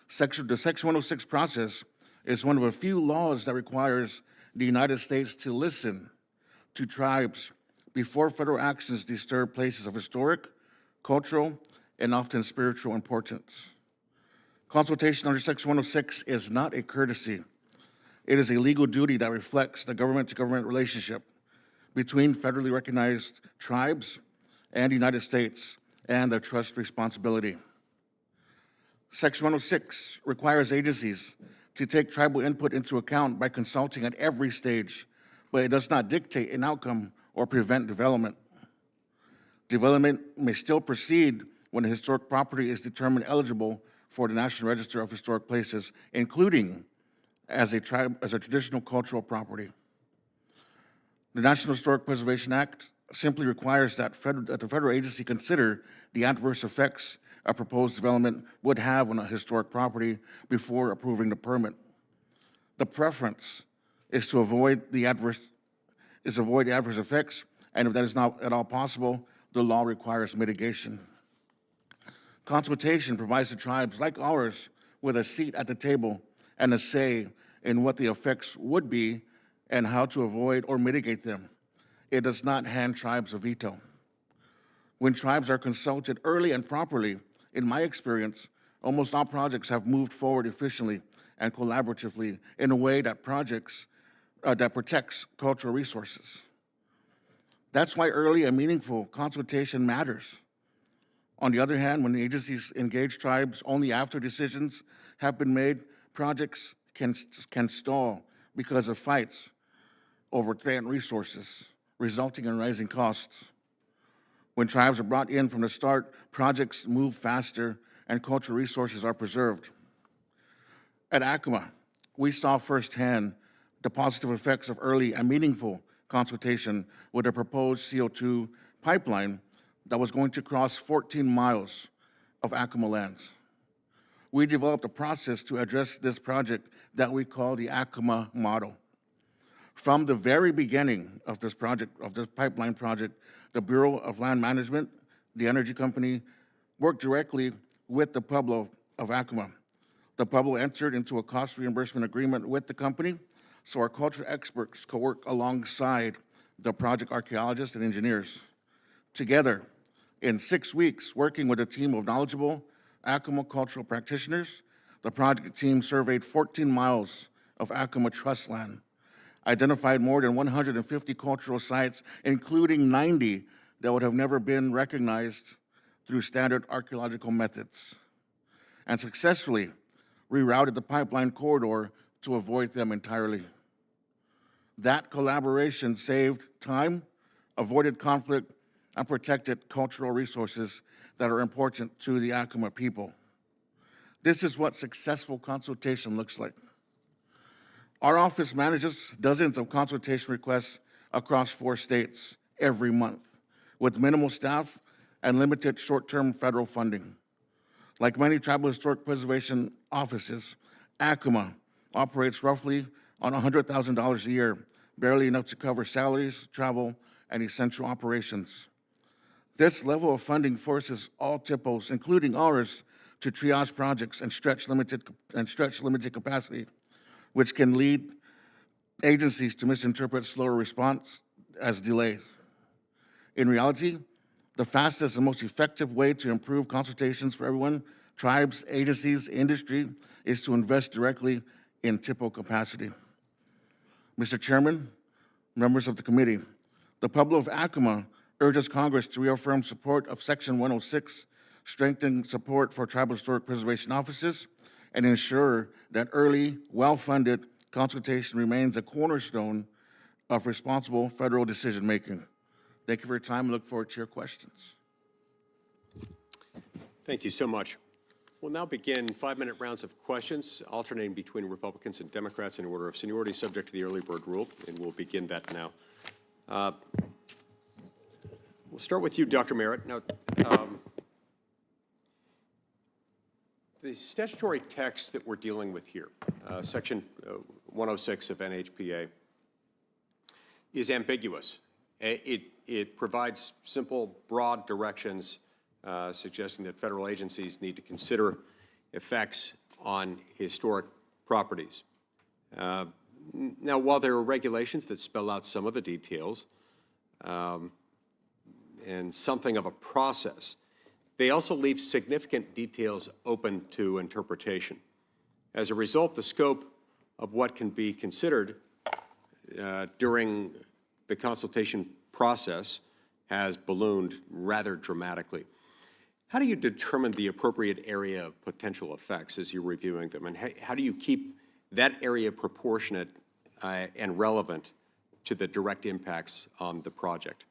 The Section 106 process is one of a few laws that requires the United States to listen to tribes before federal actions disturb places of historic, cultural, and often spiritual importance. Consultation under Section 106 is not a courtesy. It is a legal duty that reflects the government-to-government relationship between federally recognized tribes and the United States and their trust responsibility. Section 106 requires agencies to take tribal input into account by consulting at every stage, but it does not dictate an outcome or prevent development. Development may still proceed when a historic property is determined eligible for the National Register of Historic Places, including as a traditional cultural property. The National Historic Preservation Act simply requires that the federal agency consider the adverse effects a proposed development would have on a historic property before approving the permit. The preference is to avoid the adverse effects, and if that is not at all possible, the law requires mitigation. Consultation provides the tribes like ours with a seat at the table and a say in what the effects would be and how to avoid or mitigate them. It does not hand tribes a veto. When tribes are consulted early and properly, in my experience, almost all projects have moved forward efficiently and collaboratively in a way that projects that protects cultural resources. That's why early and meaningful consultation matters. On the other hand, when the agencies engage tribes only after decisions have been made, projects can stall because of fights over threatened resources, resulting in rising costs. When tribes are brought in from the start, projects move faster and cultural resources are preserved. At Acoma, we saw firsthand the positive effects of early and meaningful consultation with a proposed CO2 pipeline that was going to cross 14 miles of Acoma lands. We developed a process to address this project that we call the Acoma model. From the very beginning of this project, of this pipeline project, the Bureau of Land Management, the energy company, worked directly with the Pueblo of Acoma. The Pueblo entered into a cost reimbursement agreement with the company, so our cultural experts could work alongside the project archaeologists and engineers. Together, in 6 weeks, working with a team of knowledgeable Acoma cultural practitioners, the project team surveyed 14 miles of Acoma trust land, identified more than 150 cultural sites, including 90 that would have never been recognized through standard archaeological methods, and successfully rerouted the pipeline corridor to avoid them entirely. That collaboration saved time, avoided conflict, and protected cultural resources that are important to the Acoma people. This is what successful consultation looks like. Our office manages dozens of consultation requests across 4 states every month, with minimal staff and limited short-term federal funding. Like many tribal historic preservation offices, Acoma operates roughly on $100,000 a year, barely enough to cover salaries, travel, and essential operations. This level of funding forces all TIPOs, including ours, to triage projects and stretch limited capacity, which can lead agencies to misinterpret slower response as delays. In reality, the fastest and most effective way to improve consultations for everyone, tribes, agencies, industry, is to invest directly in TIPO capacity. Mr. Chairman, members of the committee, the Pueblo of Acoma urges Congress to reaffirm support of Section 106, strengthen support for tribal historic preservation offices, and ensure that early, well-funded consultation remains a cornerstone of responsible federal decision-making. Thank you for your time. I look forward to your questions. Thank you so much. We'll now begin 5-minute rounds of questions, alternating between Republicans and Democrats in order of seniority, subject to the early bird rule, and we'll begin that now. We'll start with you, Dr. Merritt. Now, the statutory text that we're dealing with here, Section 106 of NHPA, is ambiguous. It provides simple, broad directions suggesting that federal agencies need to consider effects on historic properties. Now, while there are regulations that spell out some of the details and something of a process, they also leave significant details open to interpretation. As a result, the scope of what can be considered during the consultation process has ballooned rather dramatically. How do you determine the appropriate area of potential effects as you're reviewing them? And how do you keep that area proportionate and relevant to the direct impacts on the project?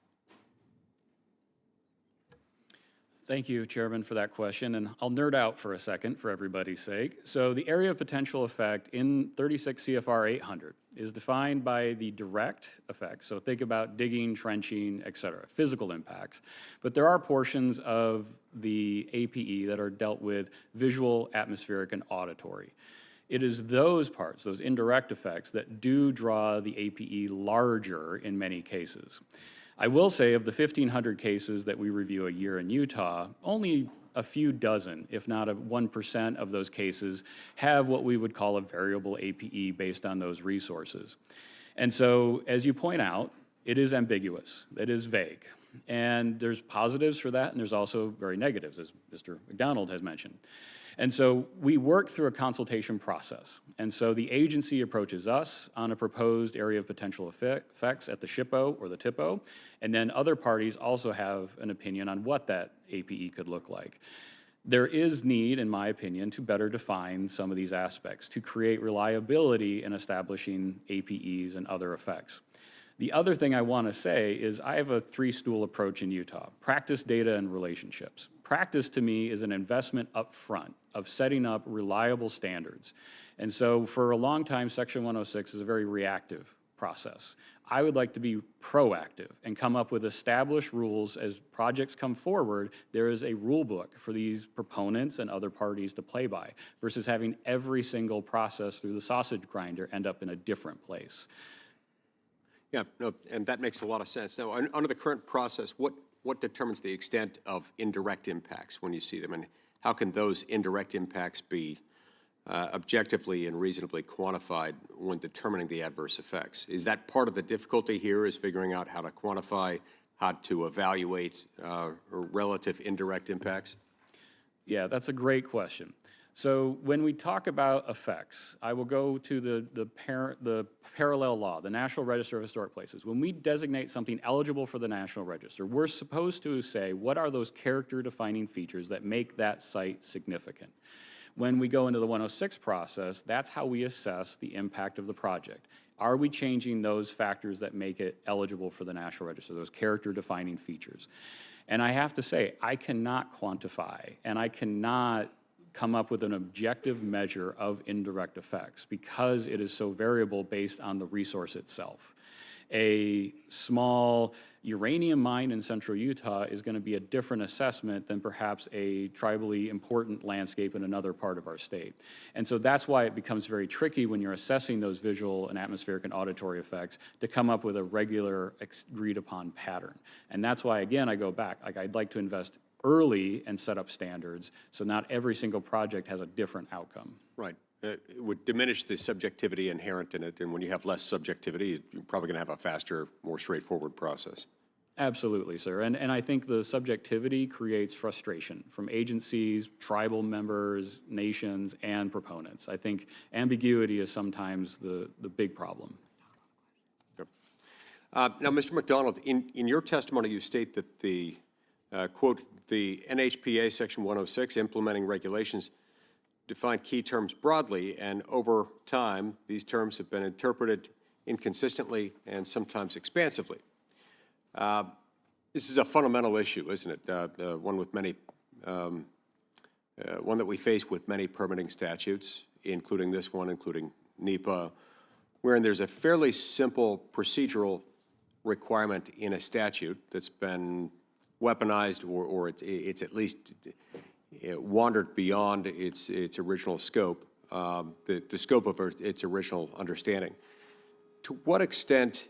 Thank you, Chairman, for that question, and I'll nerd out for a second for everybody's sake. So the area of potential effect in 36 CFR 800 is defined by the direct effects, so think about digging, trenching, et cetera, physical impacts. But there are portions of the APE that are dealt with visual, atmospheric, and auditory. It is those parts, those indirect effects, that do draw the APE larger in many cases. I will say of the 1,500 cases that we review a year in Utah, only a few dozen, if not 1% of those cases, have what we would call a variable APE based on those resources. And so, as you point out, it is ambiguous, it is vague. And there's positives for that, and there's also very negatives, as Mr. McDonald has mentioned. And so we work through a consultation process. And so the agency approaches us on a proposed area of potential effects at the SHPO or the TIPO, and then other parties also have an opinion on what that APE could look like. There is need, in my opinion, to better define some of these aspects, to create reliability in establishing APEs and other effects. The other thing I want to say is I have a three-stool approach in Utah: practice, data, and relationships. Practice, to me, is an investment up front of setting up reliable standards. And so for a long time, Section 106 is a very reactive process. I would like to be proactive and come up with established rules as projects come forward. There is a rule book for these proponents and other parties to play by, versus having every single process through the sausage grinder end up in a different place. Yeah, no, and that makes a lot of sense. Now, under the current process, what determines the extent of indirect impacts when you see them? And how can those indirect impacts be objectively and reasonably quantified when determining the adverse effects? Is that part of the difficulty here, is figuring out how to quantify, how to evaluate relative indirect impacts? Yeah, that's a great question. So when we talk about effects, I will go to the parallel law, the National Register of Historic Places. When we designate something eligible for the National Register, we're supposed to say, what are those character-defining features that make that site significant? When we go into the 106 process, that's how we assess the impact of the project. Are we changing those factors that make it eligible for the National Register, those character-defining features? And I have to say, I cannot quantify, and I cannot come up with an objective measure of indirect effects because it is so variable based on the resource itself. A small uranium mine in central Utah is going to be a different assessment than perhaps a tribally important landscape in another part of our state. And so that's why it becomes very tricky when you're assessing those visual and atmospheric and auditory effects to come up with a regular agreed upon pattern. And that's why, again, I go back, like I'd like to invest early and set up standards so not every single project has a different outcome. Right. It would diminish the subjectivity inherent in it, and when you have less subjectivity, you're probably going to have a faster, more straightforward process. Absolutely, sir. And I think the subjectivity creates frustration from agencies, tribal members, nations, and proponents. I think ambiguity is sometimes the big problem. Yep. Now, Mr. McDonald, in your testimony, you state that the, quote, the NHPA Section 106 implementing regulations define key terms broadly, and over time, these terms have been interpreted inconsistently and sometimes expansively. This is a fundamental issue, isn't it? One with many, one that we face with many permitting statutes, including this one, including NEPA, wherein there's a fairly simple procedural requirement in a statute that's been weaponized, or it's at least wandered beyond its original scope, the scope of its original understanding. To what extent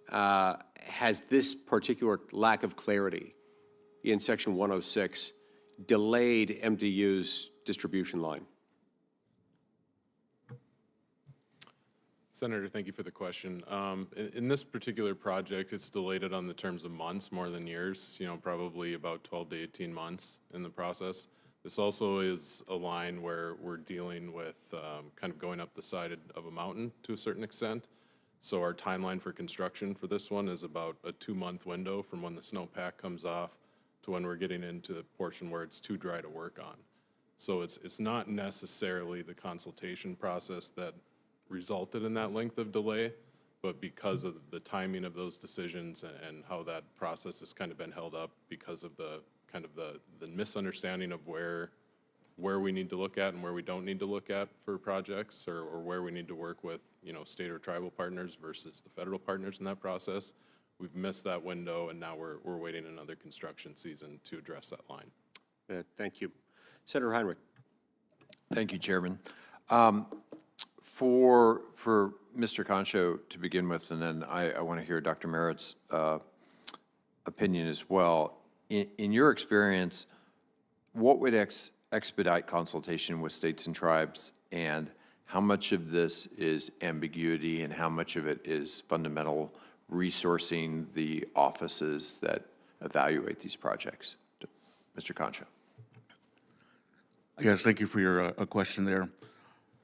has this particular lack of clarity in Section 106 delayed MDU's distribution line? Senator, thank you for the question. In this particular project, it's delayed it on the terms of months more than years, probably about 12 to 18 months in the process. This also is a line where we're dealing with kind of going up the side of a mountain to a certain extent. So our timeline for construction for this one is about a 2-month window from when the snowpack comes off to when we're getting into the portion where it's too dry to work on. So it's not necessarily the consultation process that resulted in that length of delay, but because of the timing of those decisions and how that process has kind of been held up because of the kind of the misunderstanding of where we need to look at and where we don't need to look at for projects, or where we need to work with, state or tribal partners versus the federal partners in that process. We've missed that window, and now we're waiting another construction season to address that line. Thank you. Senator Heinrich. Thank you, Chairman. For Mr. Concho to begin with, and then I want to hear Dr. Merritt's opinion as well. In your experience, what would expedite consultation with states and tribes, and how much of this is ambiguity and how much of it is fundamental resourcing the offices that evaluate these projects. Mr. Concho. Yes, thank you for your question there.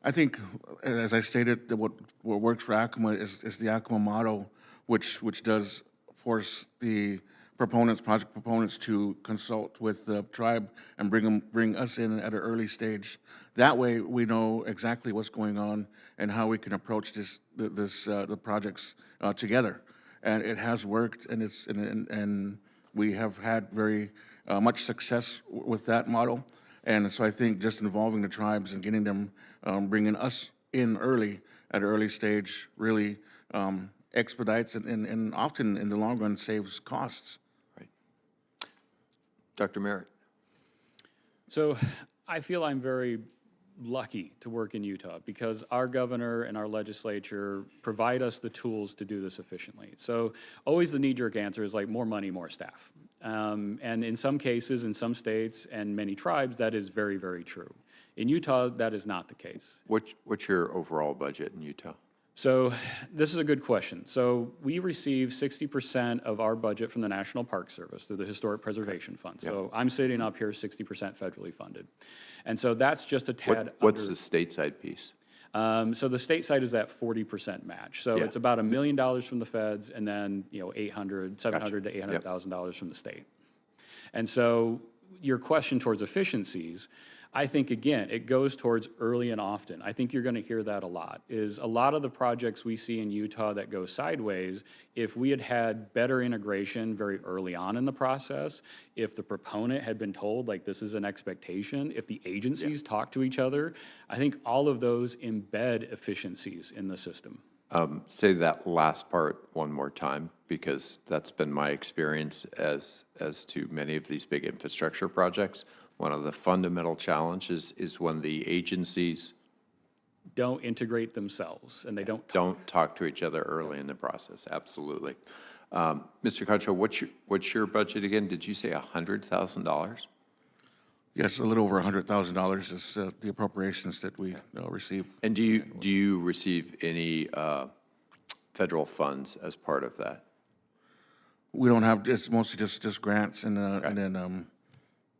I think, as I stated, that what works for Acoma is the Acoma model, which does force the project proponents to consult with the tribe and bring us in at an early stage. That way, we know exactly what's going on and how we can approach the projects together. And it has worked, and we have had very much success with that model. And so I think just involving the tribes and getting them, bringing us in early, at an early stage, really expedites and often in the long run saves costs. Right. Dr. Merritt. So I feel I'm very lucky to work in Utah because our governor and our legislature provide us the tools to do this efficiently. So always the knee-jerk answer is like more money, more staff. And in some cases, in some states and many tribes, that is very, very true. In Utah, that is not the case. What's your overall budget in Utah? So this is a good question. So we receive 60% of our budget from the National Park Service through the Historic Preservation Fund. So I'm sitting up here 60% federally funded. And so that's just a tad What's under, the stateside piece? so the state side is that 40% match. So Yeah. it's about $1 million from the feds and then, you know, $700 to $800,000 from the state. And so your question towards efficiencies, I think, again, it goes towards early and often. I think you're going to hear that a lot, is a lot of the projects we see in Utah that go sideways, if we had had better integration very early on in the process, if the proponent had been told, like, this is an expectation, if the agencies talk to each other, I think all of those embed efficiencies in the system. Say that last part one more time, because that's been my experience as to many of these big infrastructure projects. One of the fundamental challenges is when the agencies Don't integrate themselves, and they don't don't talk to each other early in the process. Absolutely. Mr. Concho, what's your budget again? Did you say $100,000? Yes, a little over $100,000 is the appropriations that we receive. And do you receive any federal funds as part of that? We don't have, it's mostly just grants and then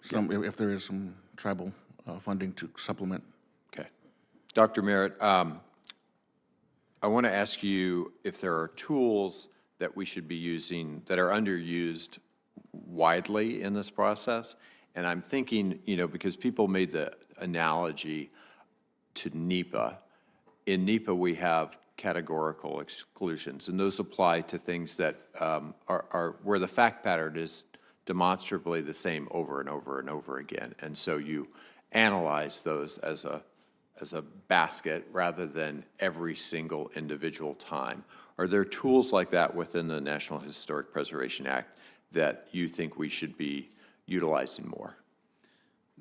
some, if there is some tribal funding to supplement. Okay. Dr. Merritt, I want to ask you if there are tools that we should be using that are underused widely in this process. And I'm thinking, you know, because people made the analogy to NEPA. In NEPA, we have categorical exclusions, and those apply to things that are where the fact pattern is demonstrably the same over and over and over again. And so you analyze those as a basket rather than every single individual time. Are there tools like that within the National Historic Preservation Act that you think we should be utilizing more?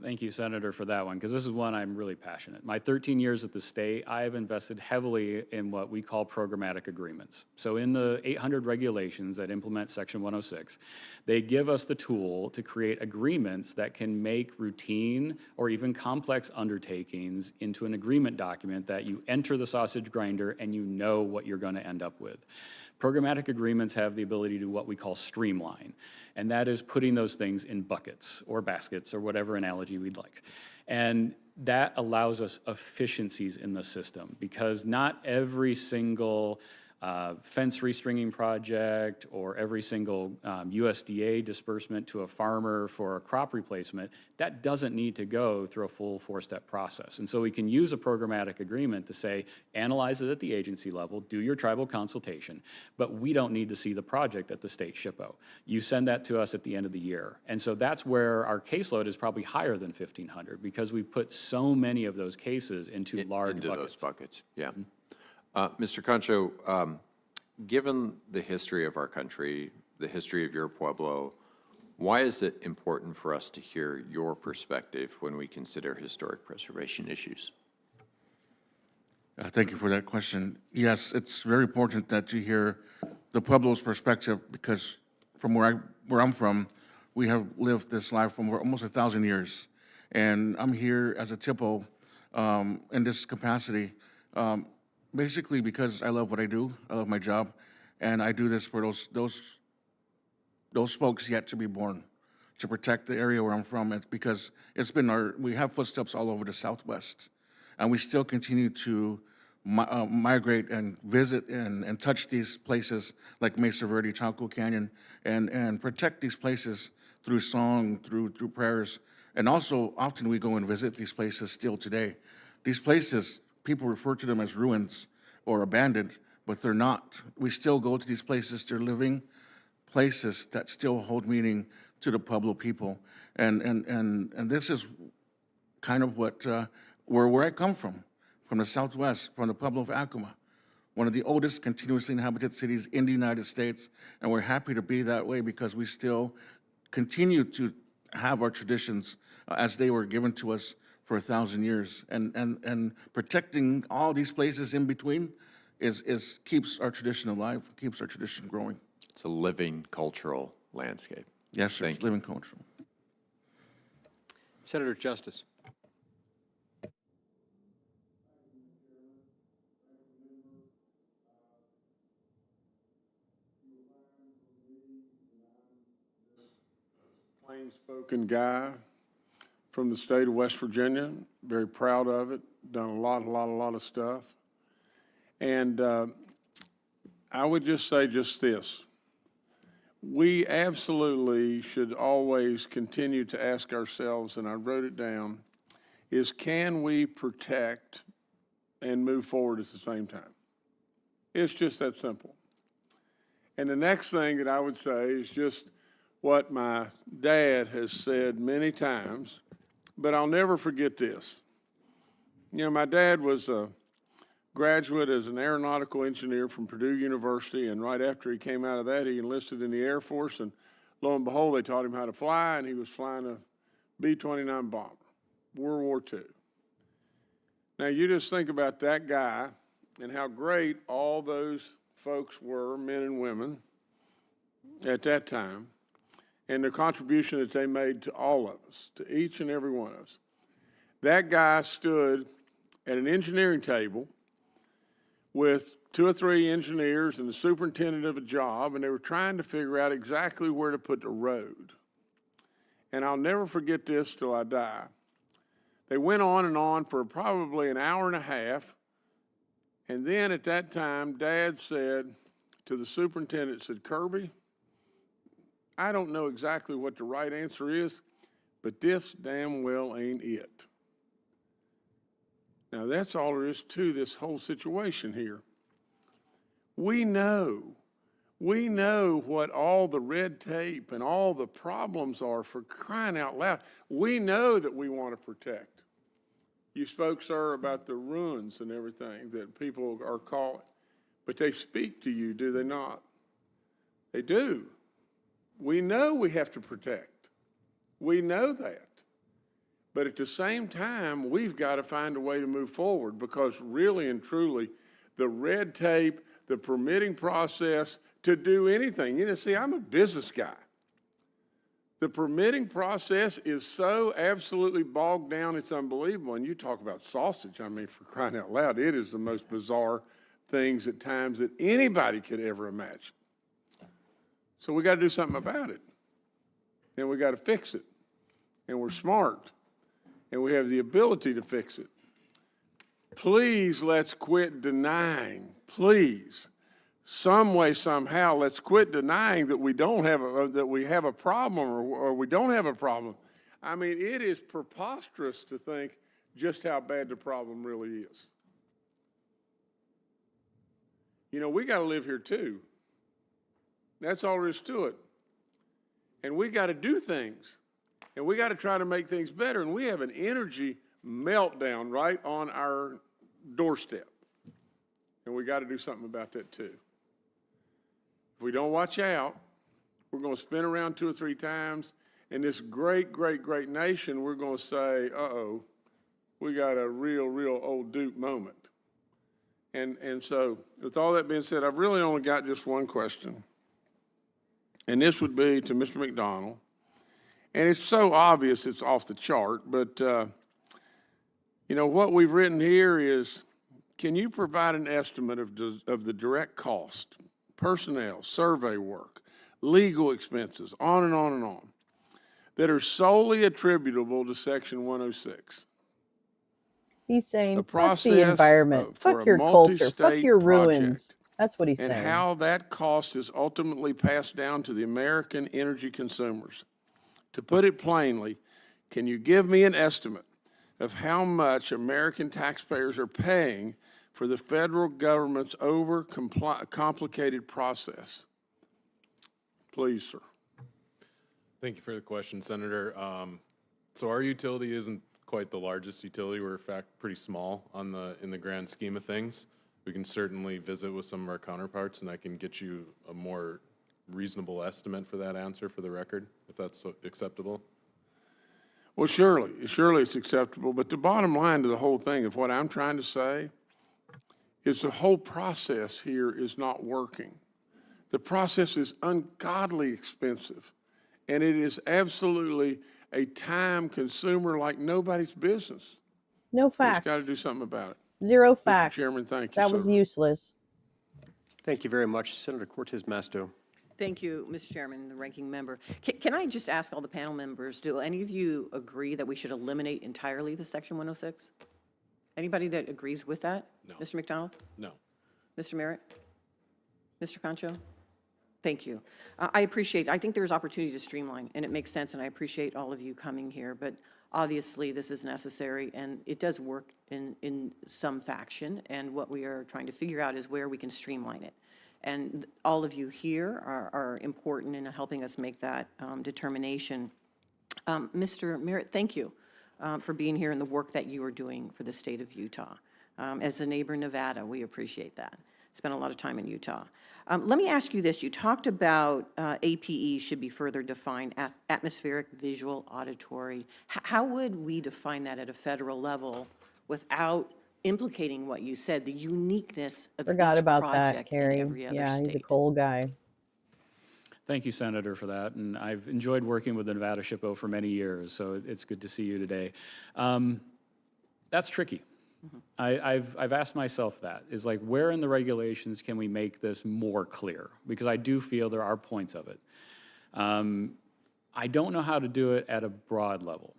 Thank you, Senator, for that one, because this is one I'm really passionate. My 13 years at the state, I have invested heavily in what we call programmatic agreements. So in the 800 regulations that implement Section 106, they give us the tool to create agreements that can make routine or even complex undertakings into an agreement document that you enter the sausage grinder and you know what you're going to end up with. Programmatic agreements have the ability to do what we call streamline, and that is putting those things in buckets or baskets or whatever analogy we'd like. And that allows us efficiencies in the system because not every single fence restringing project or every single USDA disbursement to a farmer for a crop replacement, that doesn't need to go through a full four-step process. And so we can use a programmatic agreement to say, analyze it at the agency level, do your tribal consultation, but we don't need to see the project at the state SHPO. You send that to us at the end of the year. And so that's where our caseload is probably higher than 1,500 because we've put so many of those cases into large into buckets. those buckets, yeah. Mr. Concho, given the history of our country, the history of your pueblo, why is it important for us to hear your perspective when we consider historic preservation issues? Thank you for that question. Yes, it's very important that you hear the pueblo's perspective because from where I'm from, we have lived this life for almost 1,000 years. And I'm here as a TIPO in this capacity. Basically because I love what I do, I love my job, and I do this for those those folks yet to be born, to protect the area where I'm from. It's because we have footsteps all over the Southwest, and we still continue to migrate and visit and touch these places like Mesa Verde, Chalco Canyon, and protect these places through song, through prayers. And also, often we go and visit these places still today. These places, people refer to them as ruins or abandoned, but they're not. We still go to these places. They're living places that still hold meaning to the Pueblo people. And this is kind of where I come from the Southwest, from the Pueblo of Acoma, one of the oldest continuously inhabited cities in the United States. And we're happy to be that way because we still continue to have our traditions as they were given to us for 1,000 years. And protecting all these places in between keeps our tradition alive, keeps our tradition growing. It's a living cultural landscape. Yes, sir, Thank it's living culture. Senator Justice. Plain-spoken guy from the state of West Virginia, very proud of it, done a lot of stuff. And I would just say just this. We absolutely should always continue to ask ourselves, and I wrote it down, is can we protect and move forward at the same time? It's just that simple. And the next thing that I would say is just what my dad has said many times, but I'll never forget this. You know, my dad was a graduate as an aeronautical engineer from Purdue University, and right after he came out of that, he enlisted in the Air Force, and lo and behold, they taught him how to fly, and he was flying a B-29 bomber, World War II. Now, you just think about that guy and how great all those folks were, men and women, at that time, and the contribution that they made to all of us, to each and every one of us. That guy stood at an engineering table with 2 or 3 engineers and the superintendent of a job, and they were trying to figure out exactly where to put the road. And I'll never forget this till I die. They went on and on for probably an hour and a half, and then at that time, Dad said to the superintendent, said, "Kirby, I don't know exactly what the right answer is, but this damn well ain't it." Now, that's all there is to this whole situation here. We know what all the red tape and all the problems are, for crying out loud. We know that we want to protect. You spoke, sir, about the ruins and everything that people are calling, but they speak to you, do they not? They do. We know we have to protect. We know that. But at the same time, we've got to find a way to move forward, because really and truly, the red tape, the permitting process to do anything, you know, see, I'm a business guy. The permitting process is so absolutely bogged down, it's unbelievable. And you talk about sausage, I mean, for crying out loud, it is the most bizarre things at times that anybody could ever imagine. So we got to do something about it, and we got to fix it, and we're smart, and we have the ability to fix it. Please, let's quit denying, please. Some way, somehow, let's quit denying that we don't have that we have a problem or we don't have a problem. I mean, it is preposterous to think just how bad the problem really is. You know, we got to live here too. That's all there is to it. And we got to do things. And we got to try to make things better. And we have an energy meltdown right on our doorstep. And we got to do something about that too. If we don't watch out, we're going to spin around 2 or 3 times. And this great, great, great nation, we're going to say, uh-oh, we got a real, real old Duke moment. And so with all that being said, I've really only got just one question. And this would be to Mr. McDonald. And it's so obvious it's off the chart, but you know, what we've written here is, can you provide an estimate of the direct cost, personnel, survey work, legal expenses, on and on and on, that are solely attributable to Section 106. He's The saying, fuck the process environment, for fuck a your culture, fuck multi-state your project ruins. That's what he's and saying. how that cost is ultimately passed down to the American energy consumers. To put it plainly, can you give me an estimate of how much American taxpayers are paying for the federal government's complicated process? Please, sir. Thank you for the question, Senator. So our utility isn't quite the largest utility. We're in fact pretty small in the grand scheme of things. We can certainly visit with some of our counterparts, and I can get you a more reasonable estimate for that answer for the record, if that's acceptable. Well, surely it's acceptable, but the bottom line to the whole thing of what I'm trying to say is the whole process here is not working. The process is ungodly expensive, and it is absolutely a time consumer like nobody's business. No We just got to facts. do something about it. Zero Mr. facts. Chairman, thank you, That was sir. useless. Thank you very much. Senator Cortez Masto. Thank you, Mr. Chairman, the ranking member. Can I just ask all the panel members, do any of you agree that we should eliminate entirely the Section 106? Anybody that agrees with that? No. Mr. McDonald? No. Mr. Merritt? Mr. Concho? Thank you. I think there's opportunity to streamline, and it makes sense, and I appreciate all of you coming here, but obviously this is necessary, and it does work in some faction, and what we are trying to figure out is where we can streamline it. And all of you here are important in helping us make that determination. Mr. Merritt, thank you for being here and the work that you are doing for the state of Utah. As a neighbor in Nevada, we appreciate that. Spent a lot of time in Utah. Let me ask you this. You talked about APE should be further defined, atmospheric, visual, auditory. How would we define that at a federal level without implicating what you said, the uniqueness of Forgot each about that, project in Carrie. every other Yeah, state? he's a coal guy. Thank you, Senator, for that. And I've enjoyed working with the Nevada SHPO for many years, so it's good to see you today. That's tricky. I've asked myself that, is like, where in the regulations can we make this more clear? Because I do feel there are points of it. I don't know how to do it at a broad level.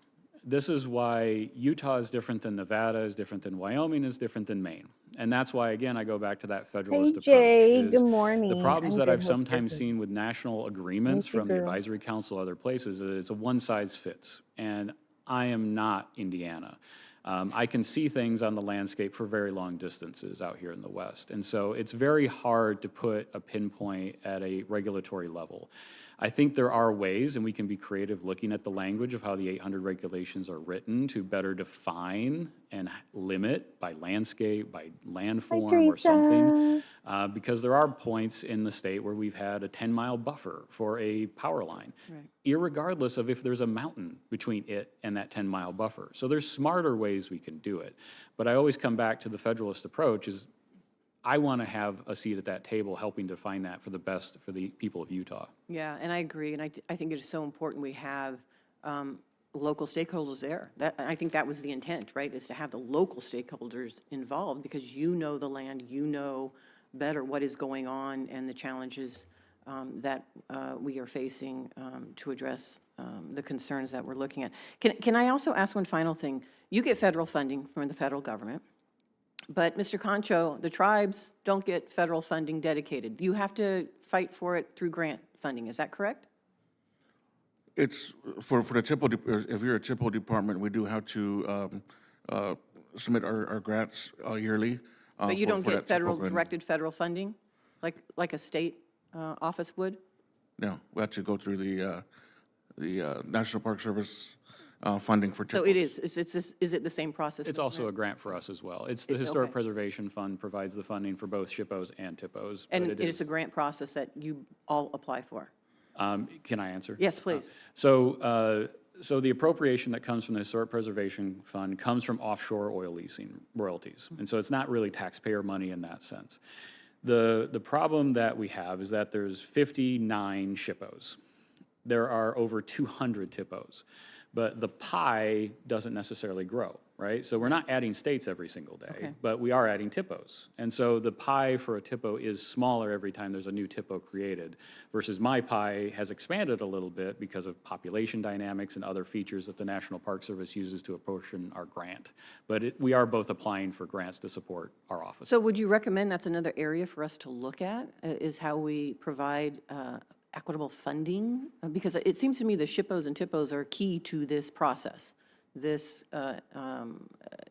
This is why Utah is different than Nevada, is different than Wyoming, is different than Maine. And that's why, again, I go back to that federalist approach. Jay, is good morning. The problems I'm that good, I've hope you're sometimes good. seen with national agreements Miss you, from the girl. advisory council, other places, is a one size fits. And I am not Indiana. I can see things on the landscape for very long distances out here in the West. And so it's very hard to put a pinpoint at a regulatory level. I think there are ways, and we can be creative looking at the language of how the 800 regulations are written to better define and limit by landscape, by landform or something. Because there are points in the state where we've had a 10-mile buffer for a power line, irregardless of if there's a mountain between it and that 10-mile buffer. So there's smarter ways we can do it. But I always come back to the federalist approach is I want to have a seat at that table helping define that for the best for the people of Utah. Yeah, and I agree, and I think it is so important we have local stakeholders there. I think that was the intent, right, is to have the local stakeholders involved because you know the land, you know better what is going on and the challenges that we are facing to address the concerns that we're looking at. Can I also ask one final thing? You get federal funding from the federal government. But, Mr. Concho, the tribes don't get federal funding dedicated. You have to fight for it through grant funding, is that correct? It's, for the TIPO, if you're a TIPO department, we do have to submit our grants yearly. But you don't for get that TIPO federal, grant. directed federal funding, like a state office would? No, we have to go through the National Park Service funding for TIPO. So it is it the same process? It's Mr. also a Mayor? grant for us as well. It's the Historic okay. Preservation Fund provides the funding for both SHPOs and TIPOs. And but it's a grant process that you all apply for? Can I answer? Yes, please. So the appropriation that comes from the Historic Preservation Fund comes from offshore oil leasing royalties. And so it's not really taxpayer money in that sense. The problem that we have is that there's 59 SHPOs. There are over 200 TIPOs. But the pie doesn't necessarily grow, right? So we're not adding states every single day, Okay. but we are adding TIPOs. And so the pie for a TIPO is smaller every time there's a new TIPO created, versus my pie has expanded a little bit because of population dynamics and other features that the National Park Service uses to apportion our grant. But we are both applying for grants to support our office. So would you recommend that's another area for us to look at, is how we provide equitable funding? Because it seems to me the SHPOs and TIPOs are key to this process. This,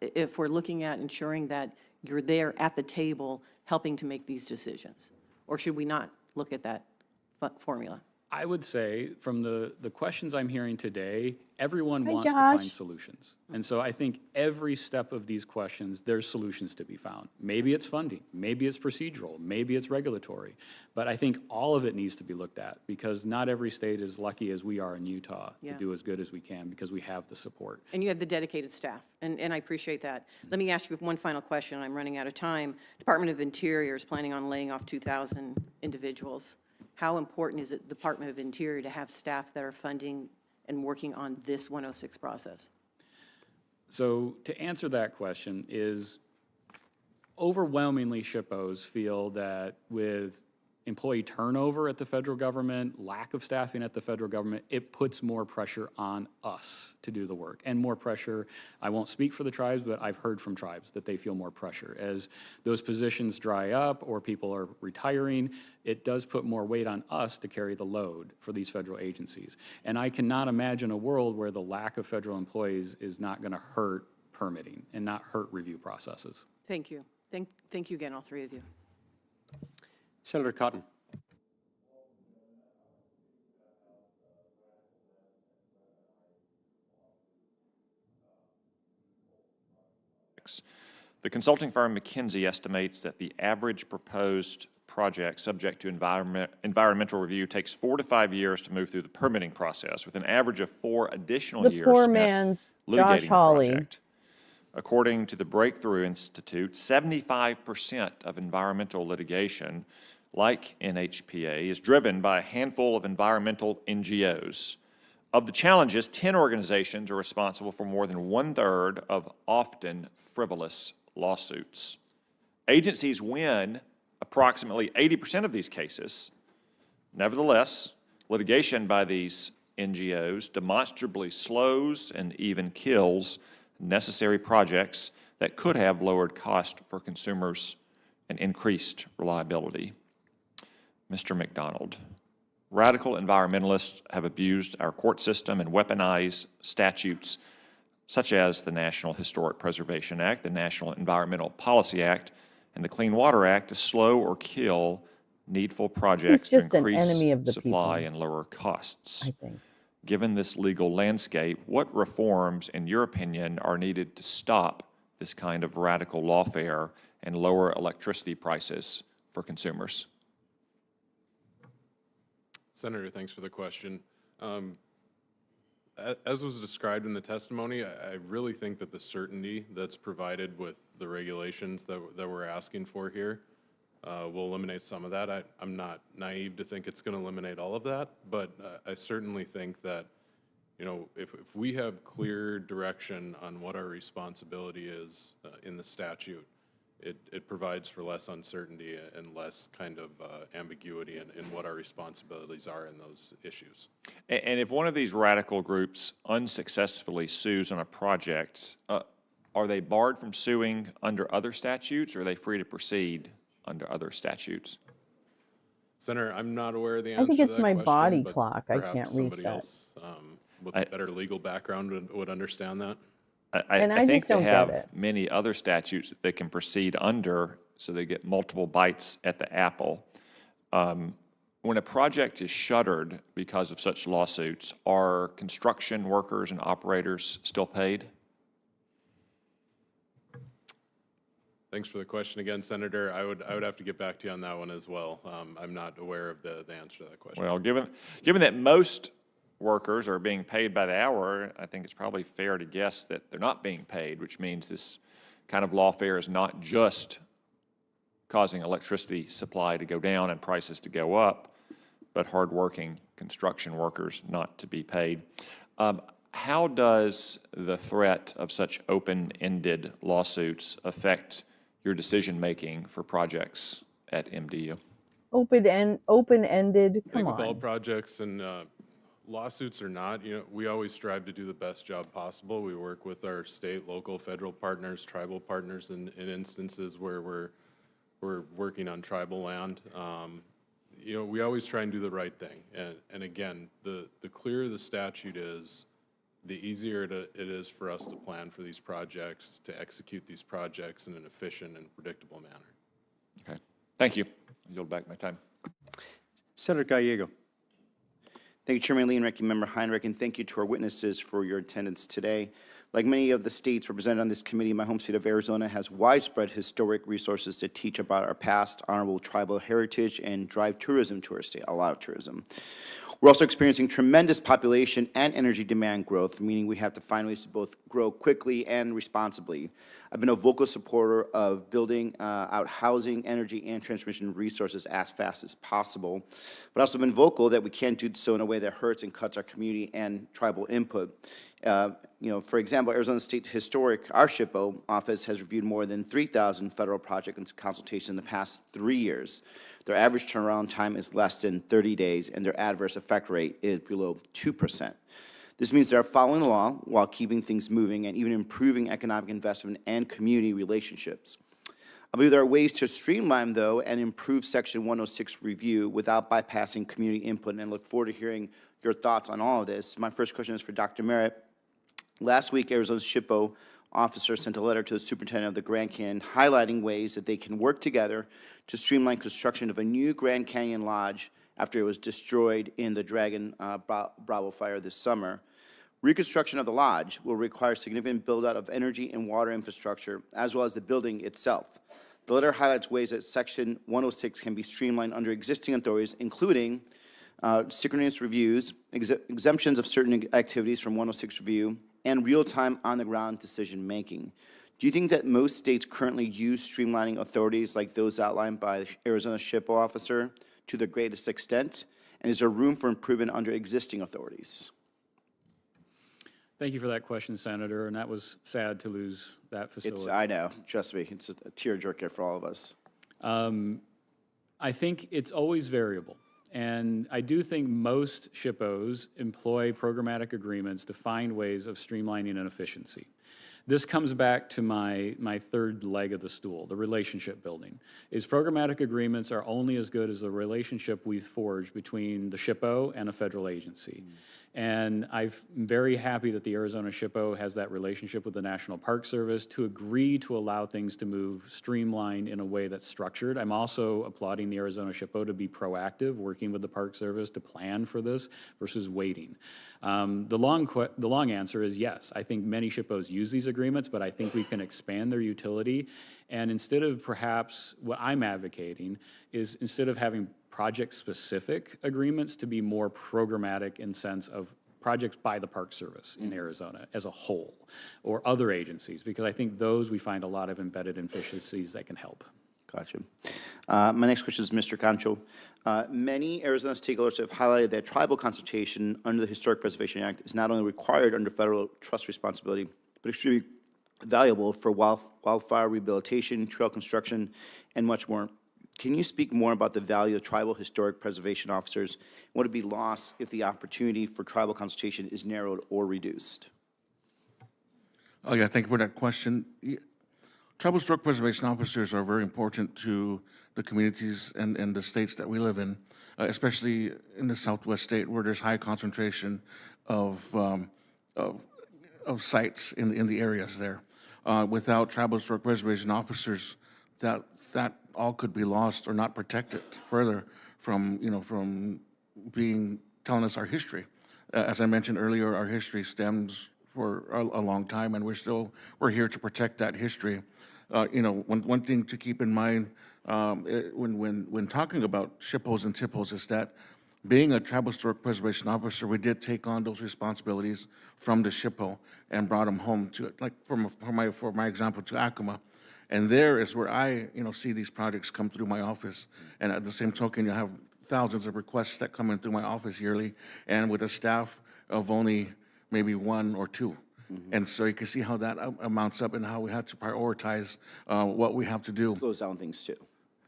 if we're looking at ensuring that you're there at the table helping to make these decisions? Or should we not look at that formula? I would say, from the questions I'm hearing today, everyone Hi, wants to find Josh. solutions. And so I think every step of these questions, there's solutions to be found. Maybe it's funding, maybe it's procedural, maybe it's regulatory. But I think all of it needs to be looked at, because not every state is lucky as we are in Utah to Yeah. do as good as we can, because we have the support. And you have the dedicated staff, and I appreciate that. Let me ask you one final question, I'm running out of time. Department of Interior is planning on laying off 2,000 individuals. How important is it, the Department of Interior, to have staff that are funding and working on this 106 process? So to answer that question is, overwhelmingly SHPOs feel that with employee turnover at the federal government, lack of staffing at the federal government, it puts more pressure on us to do the work. And more pressure, I won't speak for the tribes, but I've heard from tribes that they feel more pressure. As those positions dry up or people are retiring, it does put more weight on us to carry the load for these federal agencies. And I cannot imagine a world where the lack of federal employees is not going to hurt permitting and not hurt review processes. Thank you. Thank you again, all three of you. Senator Cotton. The consulting firm McKinsey estimates that the average proposed project subject to environmental review takes 4 to 5 years to move through the permitting process, with an average of 4 additional The years poor spent man's litigating Josh the Hawley. project. According to the Breakthrough Institute, 75% of environmental litigation, like NHPA, is driven by a handful of environmental NGOs. Of the challenges, 10 organizations are responsible for more than 1/3 of often frivolous lawsuits. Agencies win approximately 80% of these cases. Nevertheless, litigation by these NGOs demonstrably slows and even kills necessary projects that could have lowered cost for consumers and increased reliability. Mr. McDonald, radical environmentalists have abused our court system and weaponized statutes such as the National Historic Preservation Act, the National Environmental Policy Act, and the Clean Water Act to slow or kill needful projects to just an increase enemy of the supply people, and lower costs. I think. Given this legal landscape, what reforms, in your opinion, are needed to stop this kind of radical lawfare and lower electricity prices for consumers? Senator, thanks for the question. As was described in the testimony, I really think that the certainty that's provided with the regulations that we're asking for here will eliminate some of that. I'm not naive to think it's going to eliminate all of that, but I certainly think that, you know, if we have clear direction on what our responsibility is in the statute, it provides for less uncertainty and less kind of ambiguity in what our responsibilities are in those issues. And if one of these radical groups unsuccessfully sues on a project, are they barred from suing under other statutes, or are they free to proceed under other statutes? Senator, I'm not aware of the answer I think to it's that my question, body but clock. I perhaps can't somebody reset. else with a better legal background would understand that. And I I think just they don't get have it. many other statutes that they can proceed under, so they get multiple bites at the apple. When a project is shuttered because of such lawsuits, are construction workers and operators still paid? Thanks for the question again, Senator. I would have to get back to you on that one as well. I'm not aware of the answer to that question. Well, given that most workers are being paid by the hour, I think it's probably fair to guess that they're not being paid, which means this kind of lawfare is not just causing electricity supply to go down and prices to go up, but hardworking construction workers not to be paid. How does the threat of such open-ended lawsuits affect your decision-making for projects at MDU? Open-ended. I Come think with all on. projects and lawsuits or not, we always strive to do the best job possible. We work with our state, local, federal partners, tribal partners in instances where we're working on tribal land. We always try and do the right thing. And again, the clearer the statute is, the easier it is for us to plan for these projects, to execute these projects in an efficient and predictable manner. Okay, thank you. I yield back my time. Senator Gallego. Thank you, Chairman Lee and Ranking Member Heinrich, and thank you to our witnesses for your attendance today. Like many of the states represented on this committee, my home state of Arizona has widespread historic resources to teach about our past honorable tribal heritage and drive tourism to our state, a lot of tourism. We're also experiencing tremendous population and energy demand growth, meaning we have to find ways to both grow quickly and responsibly. I've been a vocal supporter of building out housing, energy, and transmission resources as fast as possible, but also been vocal that we can't do so in a way that hurts and cuts our community and tribal input. For example, Arizona State Historic, our SHPO office, has reviewed more than 3,000 federal projects in consultation in the past 3 years. Their average turnaround time is less than 30 days, and their adverse effect rate is below 2%. This means they're following the law while keeping things moving and even improving economic investment and community relationships. I believe there are ways to streamline, though, and improve Section 106 review without bypassing community input, and I look forward to hearing your thoughts on all of this. My first question is for Dr. Merritt. Last week, Arizona's SHPO officer sent a letter to the superintendent of the Grand Canyon highlighting ways that they can work together to streamline construction of a new Grand Canyon Lodge after it was destroyed in the Dragon Bravo fire this summer. Reconstruction of the lodge will require significant build-out of energy and water infrastructure, as well as the building itself. The letter highlights ways that Section 106 can be streamlined under existing authorities, including synchronous reviews, exemptions of certain activities from 106 review, and real-time on-the-ground decision-making. Do you think that most states currently use streamlining authorities like those outlined by the Arizona SHPO officer to the greatest extent? And is there room for improvement under existing authorities? Thank you for that question, Senator, and that was sad to lose that facility. I know, trust me, it's a tearjerker for all of us. I think it's always variable. And I do think most SHPOs employ programmatic agreements to find ways of streamlining and efficiency. This comes back to my third leg of the stool, the relationship building. Is programmatic agreements are only as good as the relationship we've forged between the SHPO and a federal agency. And I'm very happy that the Arizona SHPO has that relationship with the National Park Service to agree to allow things to move streamlined in a way that's structured. I'm also applauding the Arizona SHPO to be proactive, working with the Park Service to plan for this versus waiting. The long answer is yes. I think many SHPOs use these agreements, but I think we can expand their utility. And instead of perhaps what I'm advocating is instead of having project-specific agreements to be more programmatic in sense of projects by the Park Service in Arizona as a whole, or other agencies, because I think those we find a lot of embedded efficiencies that can help. Gotcha. My next question is Mr. Concho. Many Arizona stakeholders have highlighted that tribal consultation under the Historic Preservation Act is not only required under federal trust responsibility, but extremely valuable for wildfire rehabilitation, trail construction, and much more. Can you speak more about the value of tribal historic preservation officers and what would be lost if the opportunity for tribal consultation is narrowed or reduced? Oh, yeah, thank you for that question. Tribal historic preservation officers are very important to the communities and the states that we live in, especially in the Southwest state where there's high concentration of sites in the areas there. Without tribal historic preservation officers, that all could be lost or not protected further from telling us our history. As I mentioned earlier, our history stems for a long time, and we're here to protect that history. One thing to keep in mind when talking about SHPOs and TIPOs is that being a tribal historic preservation officer, we did take on those responsibilities from the SHPO and brought them home to, like for my example, to Acoma. And there is where I, see these projects come through my office. And at the same token, you have thousands of requests that come in through my office yearly. And with a staff of only maybe one or two. And so you can see how that amounts up and how we had to prioritize what we have to do. Slows down things too.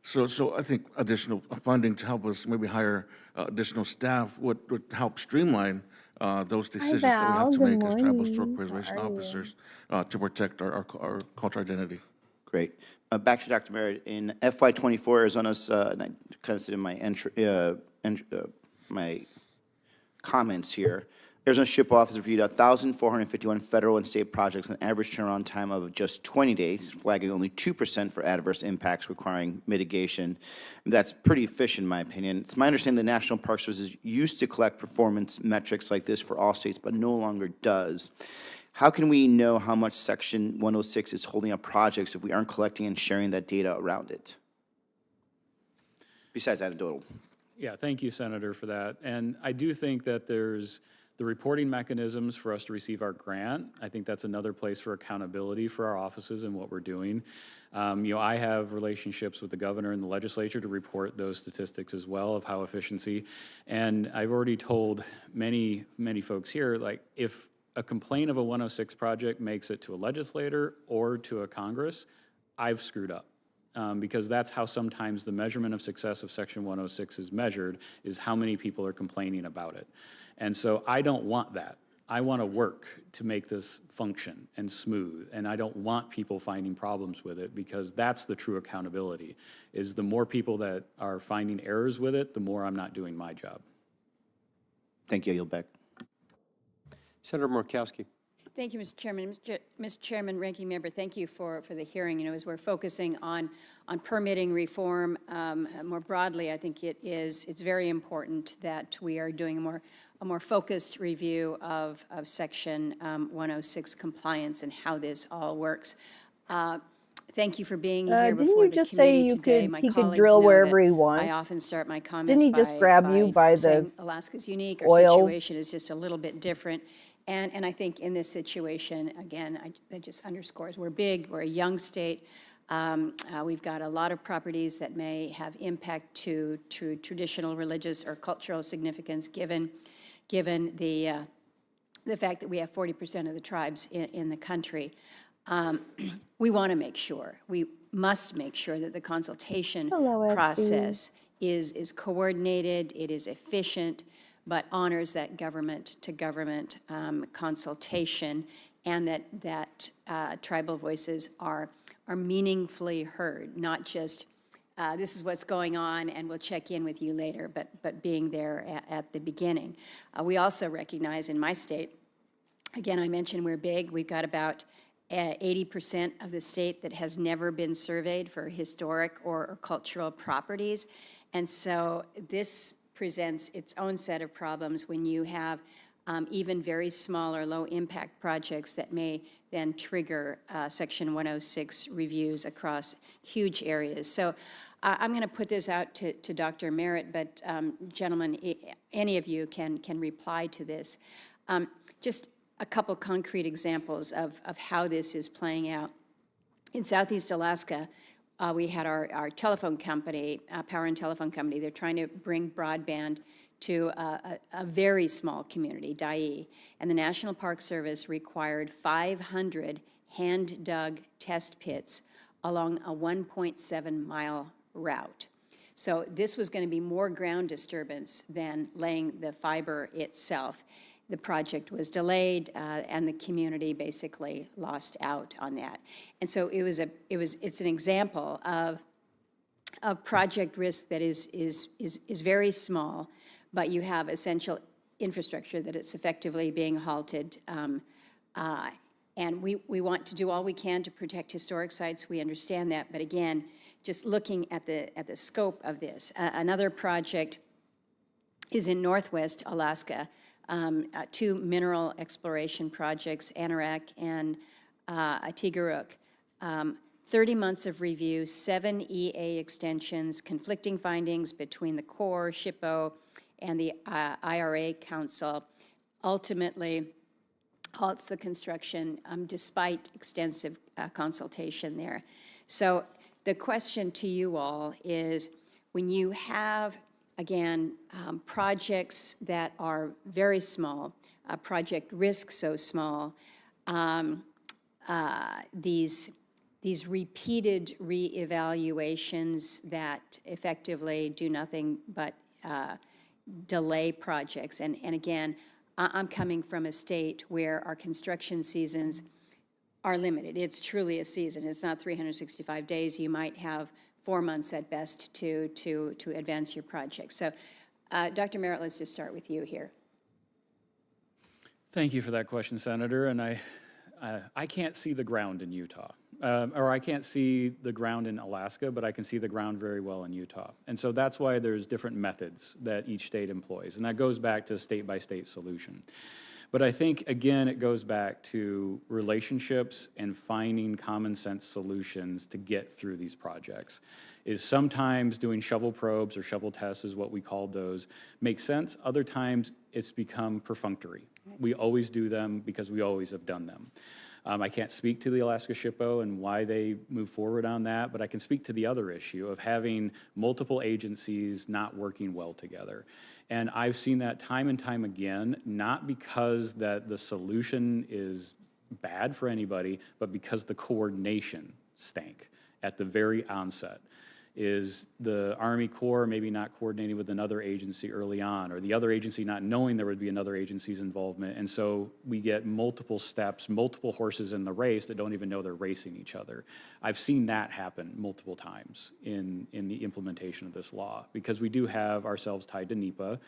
So I think additional funding to help us maybe hire additional staff would help streamline those decisions that we have to Val. make Good as tribal historic morning. preservation How are you? officers to protect our cultural identity. Great. Back to Dr. Merritt. In FY '24, Arizona's, and I kind of said in my comments here, Arizona SHPO office reviewed 1,451 federal and state projects, an average turnaround time of just 20 days, flagging only 2% for adverse impacts requiring mitigation. That's pretty efficient, in my opinion. It's my understanding the National Park Service used to collect performance metrics like this for all states, but no longer does. How can we know how much Section 106 is holding up projects if we aren't collecting and sharing that data around it? Besides anecdotal. Yeah, thank you, Senator, for that. And I do think that there's the reporting mechanisms for us to receive our grant. I think that's another place for accountability for our offices and what we're doing. I have relationships with the governor and the legislature to report those statistics as well of how efficiency. And I've already told many folks here, like, if a complaint of a 106 project makes it to a legislator or to a Congress, I've screwed up. Because that's how sometimes the measurement of success of Section 106 is measured, is how many people are complaining about it. And so I don't want that. I want to work to make this function and smooth, and I don't want people finding problems with it, because that's the true accountability, is the more people that are finding errors with it, the more I'm not doing my job. Thank you. I yield back. Senator Murkowski. Thank you, Mr. Chairman. Mr. Chairman, Ranking Member, thank you for the hearing. As we're focusing on permitting reform more broadly, I think it's very important that we are doing a more focused review of Section 106 compliance and how this all works. Thank you for being here Didn't before you the just say committee today. My he could colleagues drill know wherever that he wants? I often start my comments Didn't he just grab you by the saying Alaska's unique. Our oil? situation is just a little bit different. And I think in this situation, again, that just underscores we're big, we're a young state. We've got a lot of properties that may have impact to traditional, religious, or cultural significance given the fact that we have 40% of the tribes in the country. We want to make sure, we must make sure that the consultation process is coordinated, it is efficient, but honors that government-to-government consultation, and that tribal voices are meaningfully heard, not just this is what's going on and we'll check in with you later, but being there at the beginning. We also recognize in my state, again, I mentioned we're big, we've got about 80% of the state that has never been surveyed for historic or cultural properties. And so this presents its own set of problems when you have even very small or low impact projects that may then trigger Section 106 reviews across huge areas. So I'm going to put this out to Dr. Merritt, but gentlemen, any of you can reply to this. Just a couple concrete examples of how this is playing out. In Southeast Alaska, we had our telephone company, Power and Telephone Company. They're trying to bring broadband to a very small community, Dyea, and the National Park Service required 500 hand-dug test pits along a 1.7-mile route. So this was going to be more ground disturbance than laying the fiber itself. The project was delayed, and the community basically lost out on that. And so it's an example of project risk that is very small, but you have essential infrastructure that is effectively being halted. And we want to do all we can to protect historic sites. We understand that, but again, just looking at the scope of this, another project is in Northwest Alaska. 2 mineral exploration projects, Anorak and Atigaruk. 30 months of review, 7 EA extensions, conflicting findings between the Corps, SHPO, and the IRA Council. Ultimately, halts the construction despite extensive consultation there. So the question to you all is, when you have again, projects that are very small, project risk so small, these repeated reevaluations that effectively do nothing but delay projects. And again, I'm coming from a state where our construction seasons are limited. It's truly a season. It's not 365 days. You might have 4 months at best to advance your project. So, Dr. Merritt, let's just start with you here. Thank you for that question, Senator. And I can't see the ground in Utah. Or I can't see the ground in Alaska, but I can see the ground very well in Utah. And so that's why there's different methods that each state employs. And that goes back to state-by-state solution. But I think, again, it goes back to relationships and finding common sense solutions to get through these projects. Is sometimes doing shovel probes or shovel tests is what we call those, makes sense. Other times it's become perfunctory. We always do them because we always have done them. I can't speak to the Alaska SHPO and why they move forward on that, but I can speak to the other issue of having multiple agencies not working well together. And I've seen that time and time again, not because that the solution is bad for anybody, but because the coordination stank at the very onset. Is the Army Corps maybe not coordinating with another agency early on, or the other agency not knowing there would be another agency's involvement, and so we get multiple steps, multiple horses in the race that don't even know they're racing each other. I've seen that happen multiple times in the implementation of this law, because we do have ourselves tied to NEPA.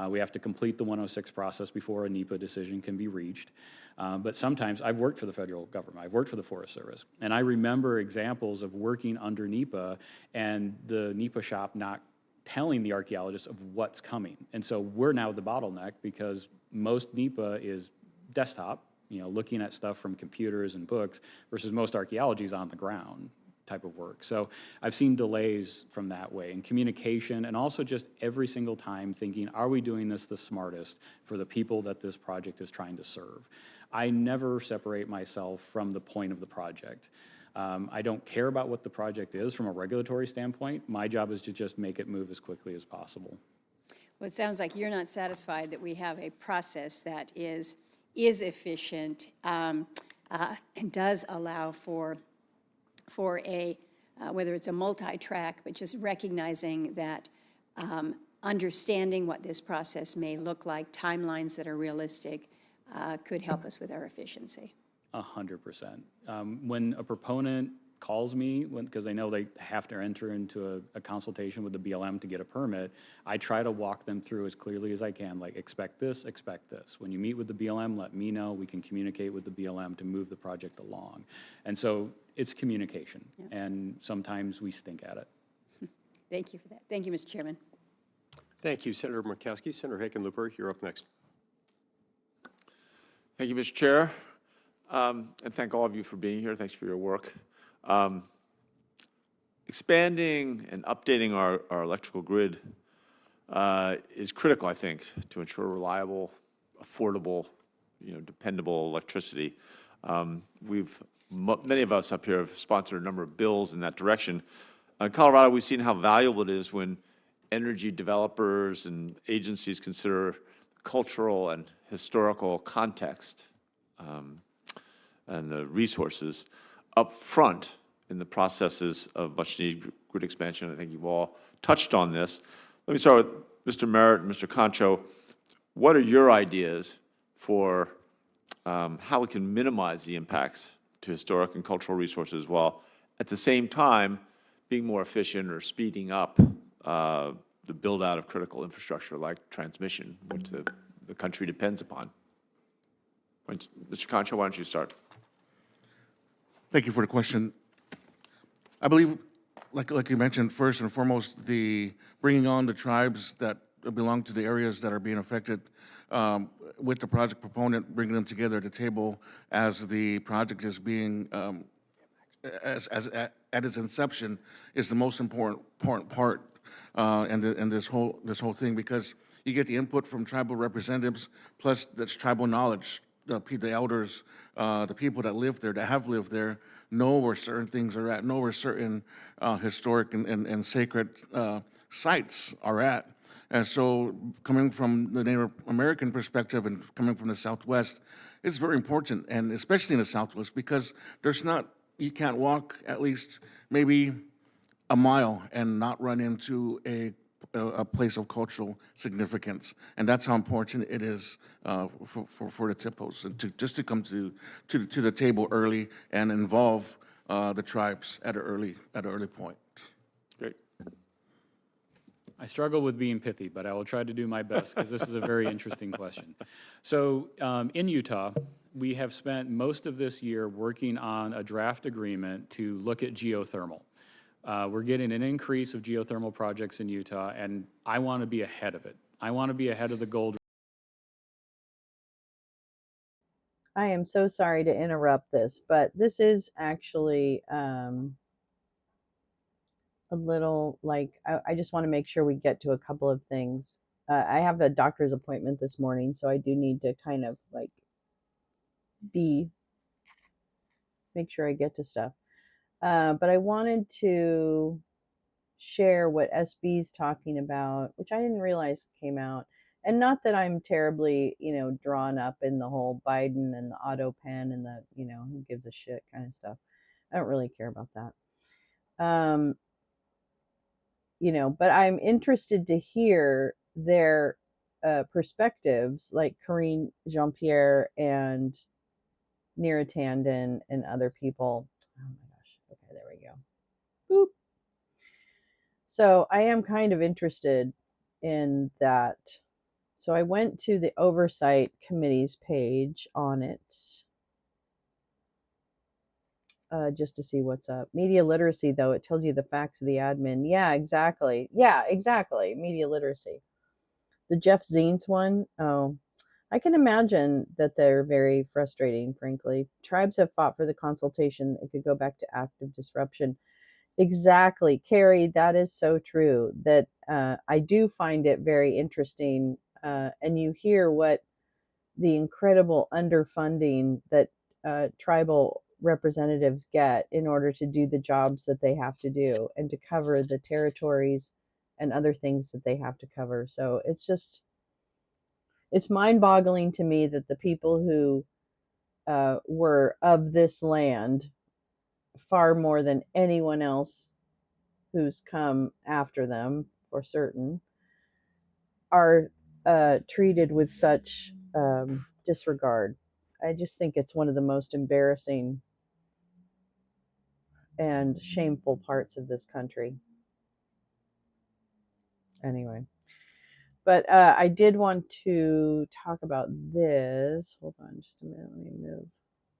We have to complete the 106 process before a NEPA decision can be reached. But sometimes I've worked for the federal government, I've worked for the Forest Service, and I remember examples of working under NEPA and the NEPA shop not telling the archaeologists of what's coming. And so we're now the bottleneck because most NEPA is desktop, looking at stuff from computers and books, versus most archaeology is on the ground type of work. So I've seen delays from that way in communication, and also just every single time thinking, are we doing this the smartest for the people that this project is trying to serve? I never separate myself from the point of the project. I don't care about what the project is from a regulatory standpoint. My job is to just make it move as quickly as possible. Well, it sounds like you're not satisfied that we have a process that is efficient and does allow for a, whether it's a multi-track, but just recognizing that understanding what this process may look like, timelines that are realistic, could help us with our efficiency. 100%. When a proponent calls me, because they know they have to enter into a consultation with the BLM to get a permit, I try to walk them through as clearly as I can, like, expect this, expect this. When you meet with the BLM, let me know. We can communicate with the BLM to move the project along. And so it's communication, and sometimes we stink at it. Thank you for that. Thank you, Mr. Chairman. Thank you, Senator Murkowski. Senator Hickenlooper, you're up next. Thank you, Mr. Chair, and thank all of you for being here. Thanks for your work. Expanding and updating our electrical grid is critical, I think, to ensure reliable, affordable, dependable electricity. Many of us up here have sponsored a number of bills in that direction. In Colorado, we've seen how valuable it is when energy developers and agencies consider cultural and historical context and the resources up front in the processes of much-needed grid expansion. I think you've all touched on this. Let me start with Mr. Merritt and Mr. Concho. What are your ideas for how we can minimize the impacts to historic and cultural resources while at the same time being more efficient or speeding up the build-out of critical infrastructure like transmission, which the country depends upon? Mr. Concho, why don't you start? Thank you for the question. I believe, like you mentioned, first and foremost, the bringing on the tribes that belong to the areas that are being affected with the project proponent, bringing them together at the table as the project is being, at its inception, is the most important part in this whole thing, because you get the input from tribal representatives, plus that's tribal knowledge. The elders, the people that live there, that have lived there, know where certain things are at, know where certain historic and sacred sites are at. And so coming from the Native American perspective and coming from the Southwest, it's very important, and especially in the Southwest, because you can't walk at least maybe a mile and not run into a place of cultural significance, and that's how important it is for the TIPOs and just to come to the table early and involve the tribes at an early point. Great. I struggle with being pithy, but I will try to do my best because this is a very interesting question. So in Utah, we have spent most of this year working on a draft agreement to look at geothermal. We're getting an increase of geothermal projects in Utah, and I want to be ahead of it. I want to be ahead of the gold. I am so sorry to interrupt this, but this is actually a little like I just want to make sure we get to a couple of things. I have a doctor's appointment this morning, so I do need to kind of like be make sure I get to stuff. But I wanted to share what SB's talking about, which I didn't realize came out. And not that I'm terribly, drawn up in the whole Biden and the auto pen and the, who gives a shit kind of stuff. I don't really care about that. But I'm interested to hear their perspectives, like Karine Jean-Pierre and Neera Tanden and other people. Oh my gosh. Okay, there we go. Boop. So I am kind of interested in that. So I went to the Oversight Committee's page on it just to see what's up. Media literacy, though, it tells you the facts of the admin. Yeah, exactly. Yeah, exactly. Media literacy. The Jeff Zients one, oh, I can imagine that they're very frustrating, frankly. Tribes have fought for the consultation. It could go back to active disruption. Exactly, Carrie, that is so true. That I do find it very interesting. And you hear what the incredible underfunding that tribal representatives get in order to do the jobs that they have to do and to cover the territories and other things that they have to cover. So it's mind boggling to me that the people who were of this land far more than anyone else who's come after them for certain are treated with such disregard. I just think it's one of the most embarrassing and shameful parts of this country. Anyway, but I did want to talk about this. Hold on just a minute. Let me move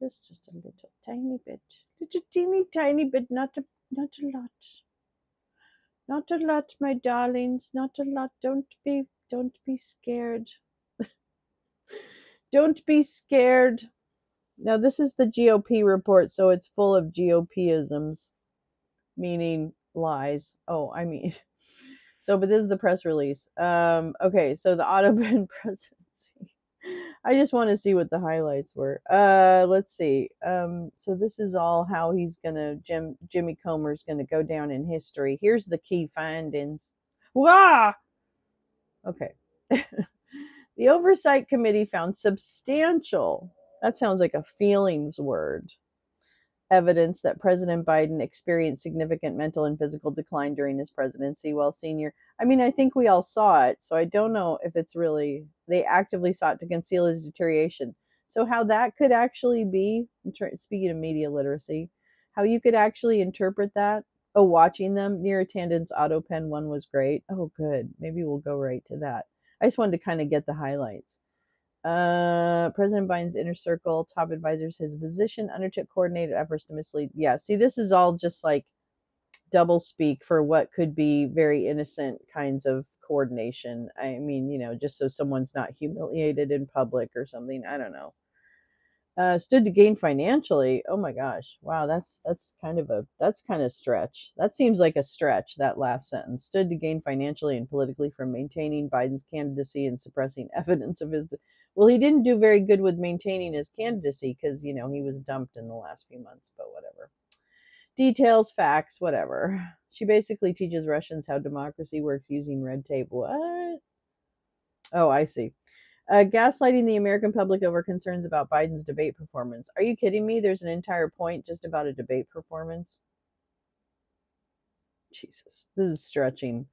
this just a little tiny bit. Just a teeny tiny bit, not a lot. Not a lot, my darlings, not a lot. Don't be scared. Don't be scared. Now, this is the GOP report, so it's full of GOP-isms, meaning lies. Oh, I mean, but this is the press release. Okay, so the Ottoman presidency. I just want to see what the highlights were. Let's see. So this is all how Jimmy Comer's gonna go down in history. Here's the key findings. Wah! Okay. The Oversight Committee found substantial, that sounds like a feelings word, evidence that President Biden experienced significant mental and physical decline during his presidency while senior. I mean, I think we all saw it, so I don't know if it's really, they actively sought to conceal his deterioration. So, how that could actually be, speaking of media literacy, how you could actually interpret that. Oh, watching them, Neera Tanden's auto pen one was great. Oh, good. Maybe we'll go right to that. I just wanted to kind of get the highlights. President Biden's inner circle, top advisors, his position undertook coordinated efforts to mislead. Yeah, see, this is all just like double speak for what could be very innocent kinds of coordination. I mean, just so someone's not humiliated in public or something. I don't know. Stood to gain financially. Oh my gosh. Wow, that's kind of stretch. That seems like a stretch, that last sentence. Stood to gain financially and politically from maintaining Biden's candidacy and suppressing evidence of his well, he didn't do very good with maintaining his candidacy because, he was dumped in the last few months, but whatever. Details, facts, whatever. She basically teaches Russians how democracy works using red tape. What? Oh, I see. Gaslighting the American public over concerns about Biden's debate performance. Are you kidding me? There's an entire point just about a debate performance. Jesus, this is stretching.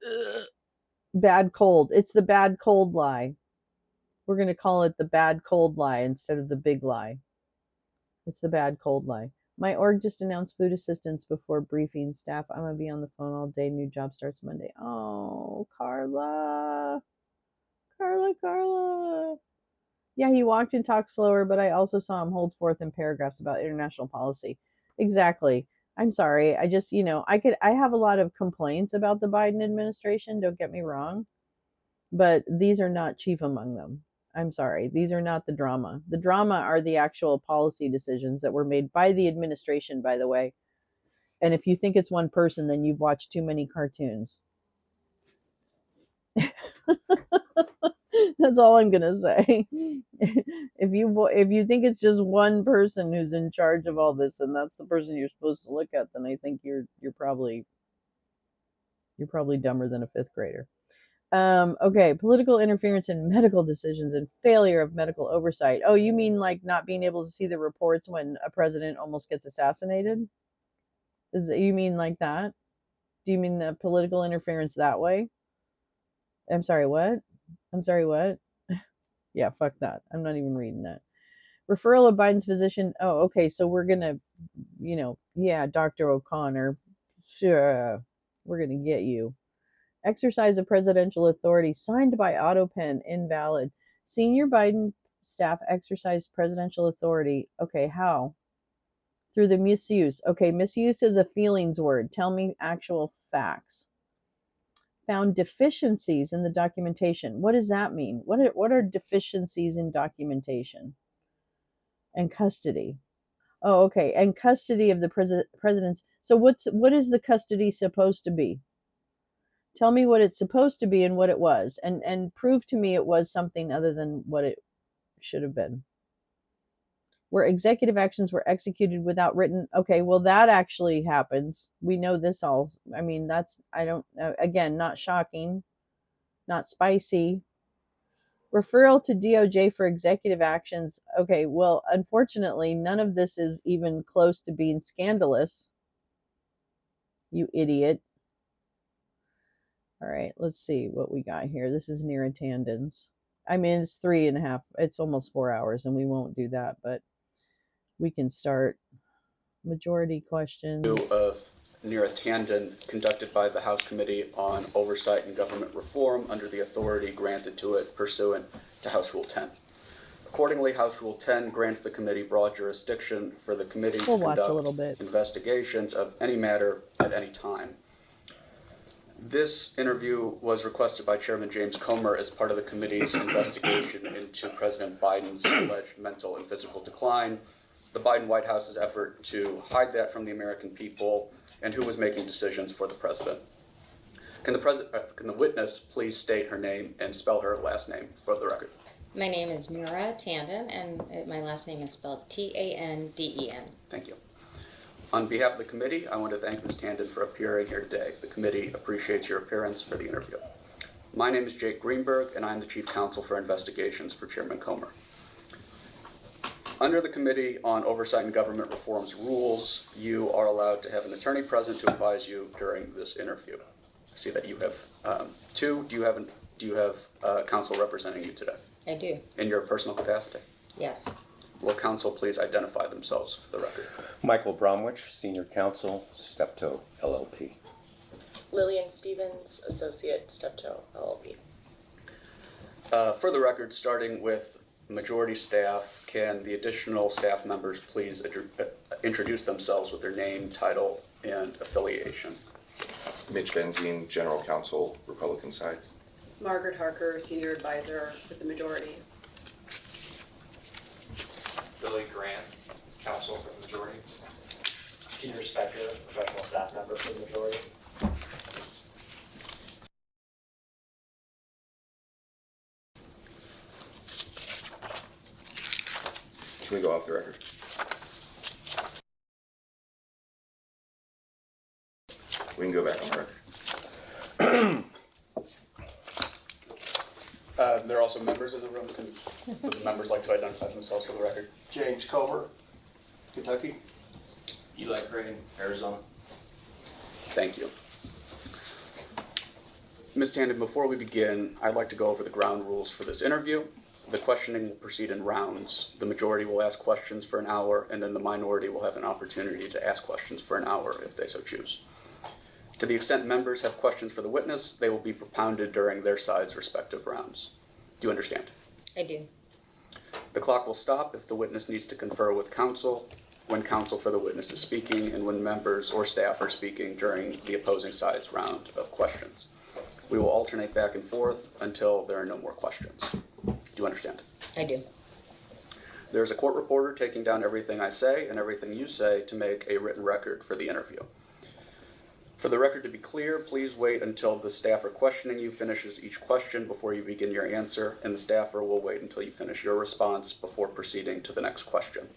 Ugh. Bad cold. It's the bad cold lie. We're going to call it the bad cold lie instead of the big lie. It's the bad cold lie. My org just announced food assistance before briefing staff. I'm going to be on the phone all day. New job starts Monday. Oh, Carla. Carla. Yeah, he walked and talked slower, but I also saw him hold forth in paragraphs about international policy. Exactly. I'm sorry. I just, I have a lot of complaints about the Biden administration, don't get me wrong, but these are not chief among them. I'm sorry. These are not the drama. The drama are the actual policy decisions that were made by the administration, by the way. And if you think it's one person, then you've watched too many cartoons. That's all I'm gonna say. If you think it's just one person who's in charge of all this, and that's the person you're supposed to look at, then I think you're probably dumber than a fifth grader. Okay, political interference in medical decisions and failure of medical oversight. Oh, you mean like not being able to see the reports when a president almost gets assassinated? You mean like that? Do you mean the political interference that way? I'm sorry, what? I'm sorry, what? Yeah, fuck that. I'm not even reading that. Referral of Biden's physician. Oh, okay. So we're gonna, yeah, Dr. O'Connor. Sure, we're gonna get you. Exercise of presidential authority signed by Otto Penn invalid. Senior Biden staff exercised presidential authority. Okay, how? Through the misuse. Okay, misuse is a feelings word. Tell me actual facts. Found deficiencies in the documentation. What does that mean? What are deficiencies in documentation? And custody. Oh, okay. And custody of the president's. So what is the custody supposed to be? Tell me what it's supposed to be and what it was, and prove to me it was something other than what it should have been. Where executive actions were executed without written. Okay, well that actually happens. We know this all. I mean, that's I don't again, not shocking, not spicy. Referral to DOJ for executive actions. Okay, well, unfortunately, none of this is even close to being scandalous. You idiot. All right, let's see what we got here. This is near attendance. I mean, it's 3.5, it's almost 4 hours, and we won't do that, but we can start. Majority questions. Of near tandem conducted by the House Committee on Oversight and Government Reform under the authority granted to it pursuant to House Rule 10. Accordingly, House Rule 10 grants the committee broad jurisdiction for the committee to conduct investigations of any matter at any time. This interview was requested by Chairman James Comer as part of the committee's investigation into President Biden's alleged mental and physical decline, the Biden White House's effort to hide that from the American people, and who was making decisions for the president. Can the witness please state her name and spell her last name for the record? My name is Nura Tandon, and my last name is spelled Tanden. Thank you. On behalf of the committee, I want to thank Ms. Tandon for appearing here today. The committee appreciates your appearance for the interview. My name is Jake Greenberg, and I'm the Chief Counsel for Investigations for Chairman Comer. Under the Committee on Oversight and Government Reform's rules, you are allowed to have an attorney present to advise you during this interview. I see that you have two. Do you have counsel representing you today? I do. In your personal capacity? Yes. Will counsel please identify themselves for the record? Michael Bromwich, Senior Counsel, Steptoe, LLP. Lillian Stevens, Associate, Steptoe, LLP. For the record, starting with majority staff, can the additional staff members please introduce themselves with their name, title, and affiliation? Mitch Benzine, General Counsel, Republican side. Margaret Harker, Senior Advisor with the majority. Billy Grant, Counsel for the majority. Peter Specker, Professional Staff Member for the majority. Can we go off the record? We can go back on record. There are also members in the room. Would the members like to identify themselves for the record? James Culver, Kentucky. Eli Crane, Arizona. Thank you. Ms. Tandon, before we begin, I'd like to go over the ground rules for this interview. The questioning will proceed in rounds. The majority will ask questions for an hour, and then the minority will have an opportunity to ask questions for an hour if they so choose. To the extent members have questions for the witness, they will be propounded during their side's respective rounds. Do you understand? I do. The clock will stop if the witness needs to confer with counsel, when counsel for the witness is speaking, and when members or staff are speaking during the opposing side's round of questions. We will alternate back and forth until there are no more questions. Do you understand? I do. There's a court reporter taking down everything I say and everything you say to make a written record for the interview. For the record to be clear, please wait until the staffer questioning you finishes each question before you begin your answer, and the staffer will wait until you finish your response before proceeding to the next question.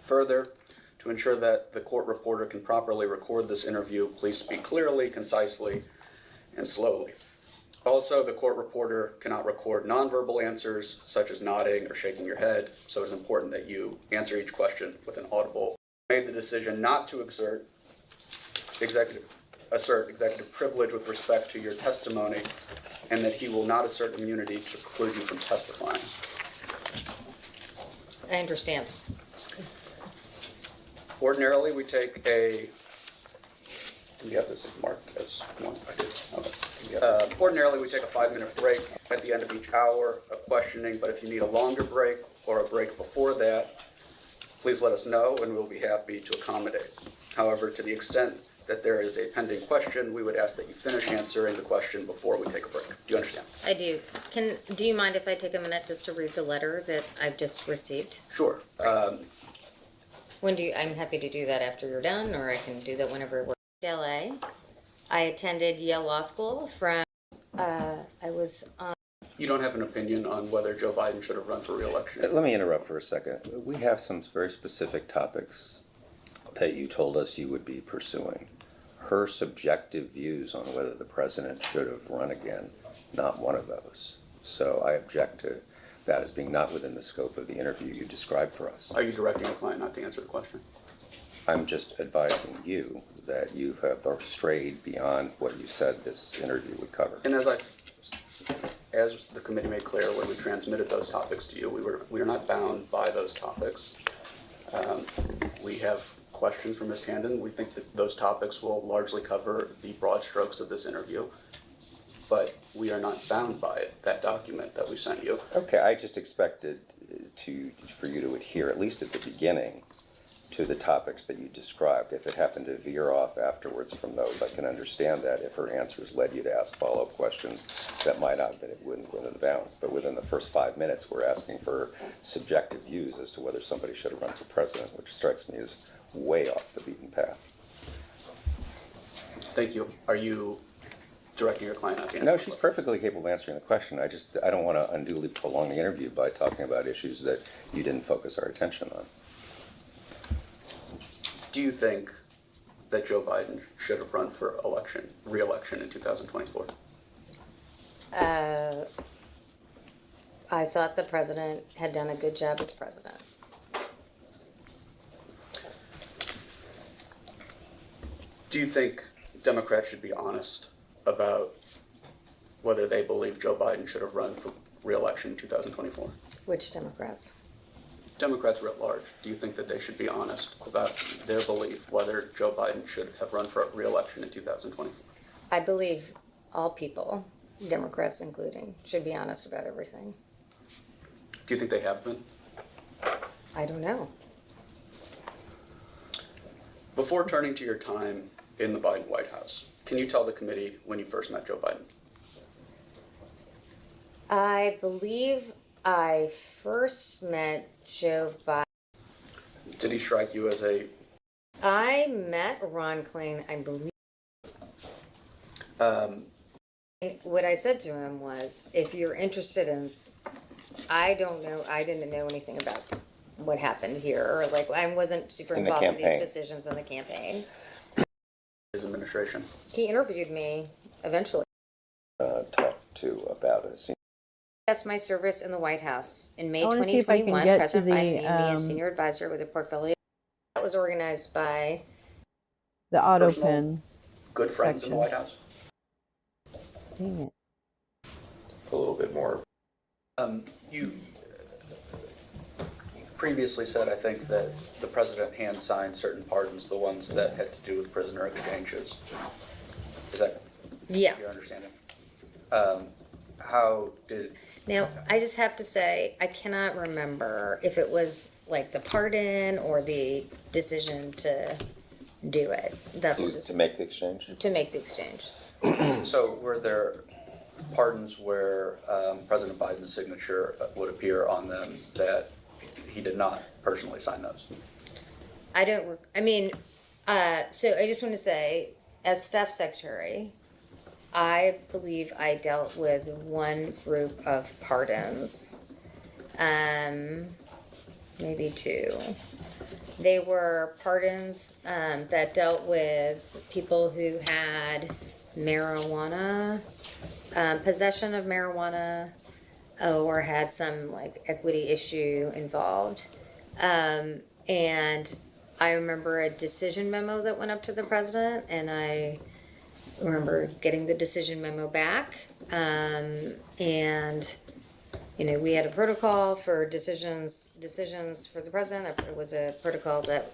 Further, to ensure that the court reporter can properly record this interview, please speak clearly, concisely, and slowly. Also, the court reporter cannot record nonverbal answers such as nodding or shaking your head, so it is important that you answer each question with an audible. Made the decision not to assert executive privilege with respect to your testimony, and that he will not assert immunity to preclude you from testifying. I understand. Ordinarily, we take a. Do you have this marked as one? I did. Okay. Ordinarily, we take a 5-minute break at the end of each hour of questioning, but if you need a longer break or a break before that, please let us know and we'll be happy to accommodate. However, to the extent that there is a pending question, we would ask that you finish answering the question before we take a break. Do you understand? I do. Do you mind if I take a minute just to read the letter that I've just received? Sure. I'm happy to do that after you're done, or I can do that whenever we're in LA. I attended Yale Law School I was on. You don't have an opinion on whether Joe Biden should have run for re-election? Let me interrupt for a second. We have some very specific topics that you told us you would be pursuing. Her subjective views on whether the president should have run again, not one of those. So I object to that as being not within the scope of the interview you described for us. Are you directing the client not to answer the question? I'm just advising you that you have strayed beyond what you said this interview would cover. And as the committee made clear when we transmitted those topics to you, we are not bound by those topics. We have questions for Ms. Tandon. We think that those topics will largely cover the broad strokes of this interview, but we are not bound by it, that document that we sent you. Okay, I just expected for you to adhere, at least at the beginning, to the topics that you described. If it happened to veer off afterwards from those, I can understand that. If her answers led you to ask follow-up questions, that might not have been within the bounds. But within the first 5 minutes, we're asking for subjective views as to whether somebody should have run for president, which strikes me as way off the beaten path. Thank you. Are you directing your client not to answer? No, she's perfectly capable of answering the question. I don't want to unduly prolong the interview by talking about issues that you didn't focus our attention on. Do you think that Joe Biden should have run for re-election in 2024? I thought the president had done a good job as president. Do you think Democrats should be honest about whether they believe Joe Biden should have run for re-election in 2024? Which Democrats? Democrats writ large. Do you think that they should be honest about their belief whether Joe Biden should have run for re-election in 2024? I believe all people, Democrats including, should be honest about everything. Do you think they have been? I don't know. Before turning to your time in the Biden White House, can you tell the committee when you first met Joe Biden? I believe I first met Joe Biden. Did he strike you as a... I met Ron Klain, I believe. What I said to him was, if you're interested in, I don't know, I didn't know anything about what happened here, or like, I wasn't super In the involved in these campaign. decisions in the campaign. his administration? He interviewed me eventually. Talked to about a senior. That's my service in the White House. In May I wanna see if I can 2021, get to President Biden the, named me as senior advisor with a portfolio that was organized by the auto Personal pen good friends in the section. White House? Dang it. A little bit more. You previously said, I think, that the president hand-signed certain pardons, the ones that had to do with prisoner exchanges. Is that Yeah. your understanding? How did... Now, I just have to say, I cannot remember if it was like the pardon or the decision to do it. That's just To make the exchange? to make the exchange. So were there pardons where President Biden's signature would appear on them that he did not personally sign those? I don't, so I just want to say, as staff secretary, I believe I dealt with one group of pardons, maybe two. They were pardons that dealt with people who had marijuana, possession of marijuana, or had some like equity issue involved. And I remember a decision memo that went up to the president, and I remember getting the decision memo back. And we had a protocol for decisions for the president. It was a protocol that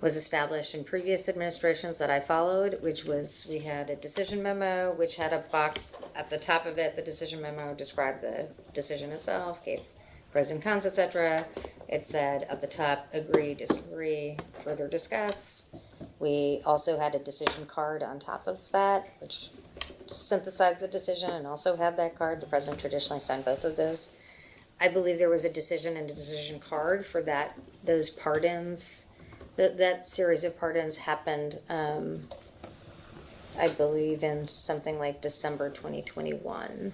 was established in previous administrations that I followed, which was we had a decision memo, which had a box at the top of it. The decision memo described the decision itself, gave pros and cons, etc. It said at the top, agree, disagree, further discuss. We also had a decision card on top of that, which synthesized the decision and also had that card. The president traditionally signed both of those. I believe there was a decision and a decision card for those pardons. That series of pardons happened, I believe, in something like December 2021.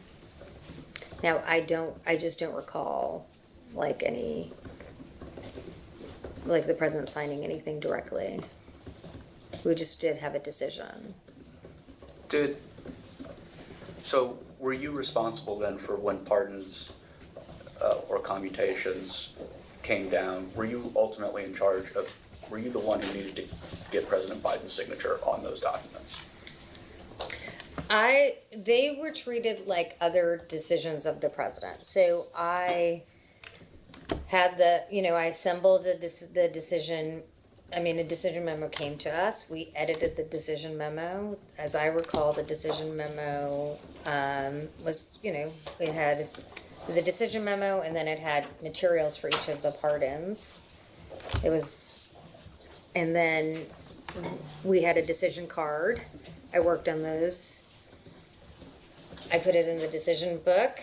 Now, I just don't recall like the president signing anything directly. We just did have a decision. So were you responsible then for when pardons or commutations came down? Were you ultimately in charge of, were you the one who needed to get President Biden's signature on those documents? They were treated like other decisions of the president. So I had I assembled the decision. A decision memo came to us. We edited the decision memo. As I recall, the decision memo was it was a decision memo, and then it had materials for each of the pardons. And then we had a decision card. I worked on those. I put it in the decision book.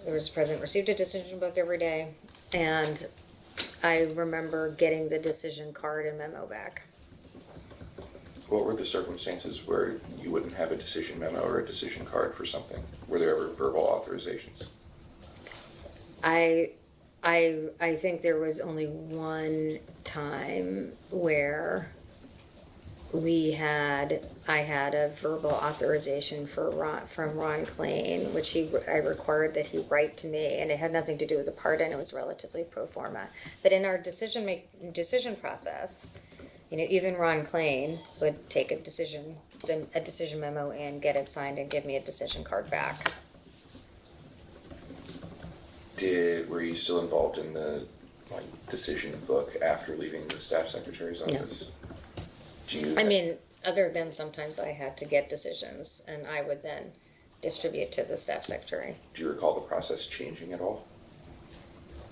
The president received a decision book every day, and I remember getting the decision card and memo back. What were the circumstances where you wouldn't have a decision memo or a decision card for something? Were there ever verbal authorizations? I think there was only one time where I had a verbal authorization from Ron Klain, which I required that he write to me, and it had nothing to do with the pardon. It was relatively pro forma. But in our decision process, even Ron Klain would take a decision memo and get it signed and give me a decision card back. Were you still involved in the decision book after leaving the staff secretary's office? Other than sometimes I had to get decisions, and I would then distribute to the staff secretary. Do you recall the process changing at all?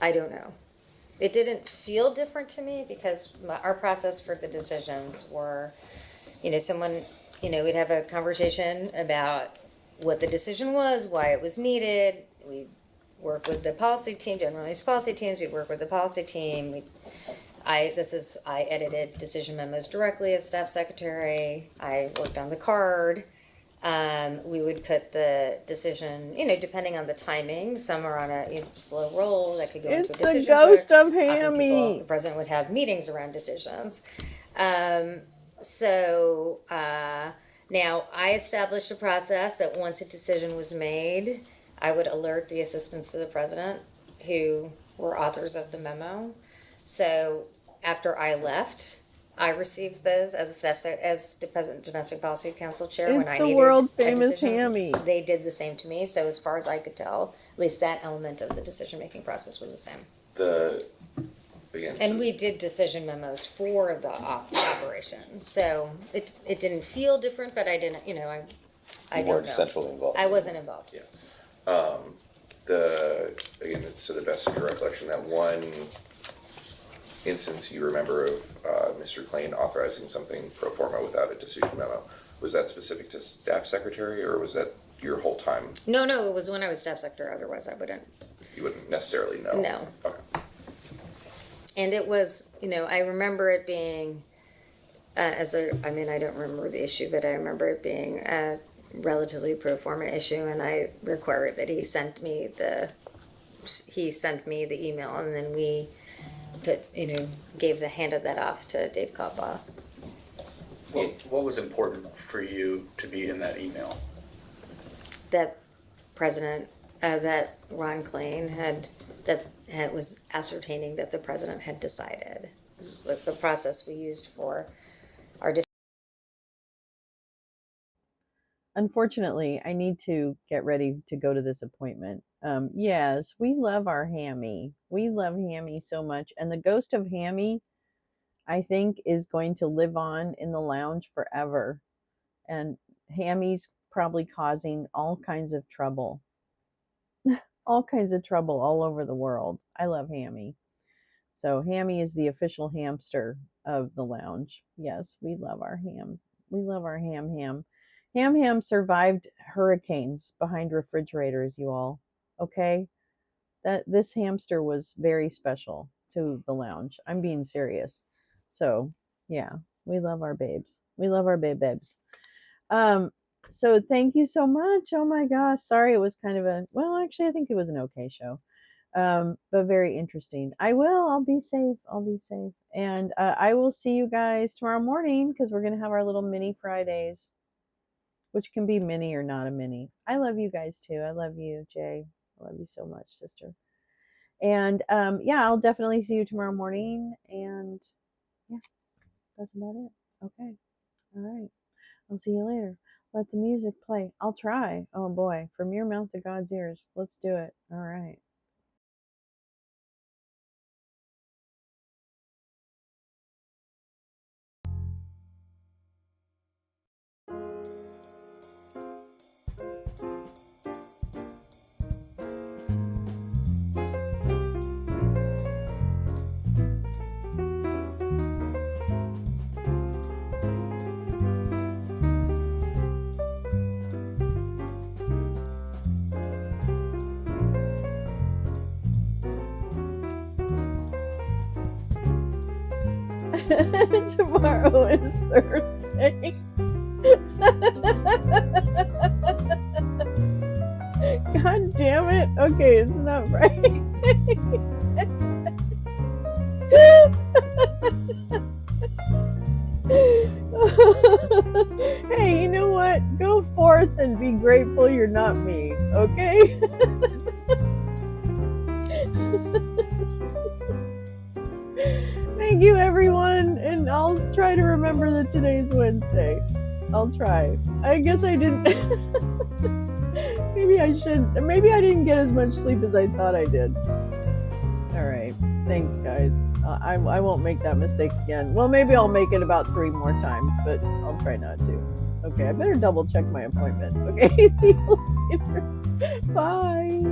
I don't know. It didn't feel different to me because our process for the decisions were, we'd have a conversation about what the decision was, why it was needed. We'd work with the policy team, generally it's policy teams, we'd work with the policy team. I edited decision memos directly as staff secretary. I worked on the card. We would put the decision, depending on the timing. Some are on a slow roll that could go into a decision. It's the ghost book. of Hammy. The president would have meetings around decisions. So now I established a process that once a decision was made, I would alert the assistants to the president who were authors of the memo. So after I left, I received those as a staff as Domestic Policy Council chair when It's I the needed world a famous decision. hammy. They did the same to me. So as far as I could tell, at least that element of the decision making process was the same. Again, And we did decision memos for the operation. So it didn't feel different, but I didn't, I You don't weren't know. centrally involved. I wasn't involved. Yeah. Again, it's to the best of your recollection, that one instance you remember of Mr. Klain authorizing something pro forma without a decision memo. Was that specific to staff secretary, or was that your whole time? No, it was when I was staff secretary. Otherwise, I wouldn't. You wouldn't necessarily know? No. Okay. And it was, I remember it being, I don't remember the issue, but I remember it being a relatively pro forma issue, and I required that he sent me the email, and then we handed that off to Dave Coppaugh. What was important for you to be in that email? That that Ron Klain was ascertaining that the president had decided. This is like the process we used for our Unfortunately, I need to get ready to go to this appointment. Yes, we love our Hammy. We love Hammy so much. And the ghost of Hammy, I think, is going to live on in the lounge forever. And Hammy's probably causing all kinds of trouble. All kinds of trouble all over the world. I love Hammy. So Hammy is the official hamster of the lounge. Yes, we love our ham. We love our ham. Ham survived hurricanes behind refrigerators, you all. Okay? This hamster was very special to the lounge. I'm being serious. So, yeah, we love our babes. We love our babes. So thank you so much. Oh my gosh. Sorry it was kind of actually I think it was an okay show. But very interesting. I'll be safe. And I will see you guys tomorrow morning because we're going to have our little mini Fridays, which can be mini or not a mini. I love you guys too. I love you, Jay. I love you so much, sister. And I'll definitely see you tomorrow morning. And yeah, that's about it. Okay. All right. I'll see you later. Let the music play. I'll try. Oh boy. From your mouth to God's ears. Let's do it. All right. Tomorrow is Thursday. God damn it. Okay, it's not Friday. Hey, you know what? Go forth and be grateful you're not me, okay? Thank you, everyone, and I'll try to remember that today's Wednesday. I'll try. I guess I didn't. Maybe I should. Maybe I didn't get as much sleep as I thought I did. All right. Thanks, guys. I won't make that mistake again. Well, maybe I'll make it about 3 more times, but I'll try not to. Okay, I better double check my appointment. Okay, see you later. Bye.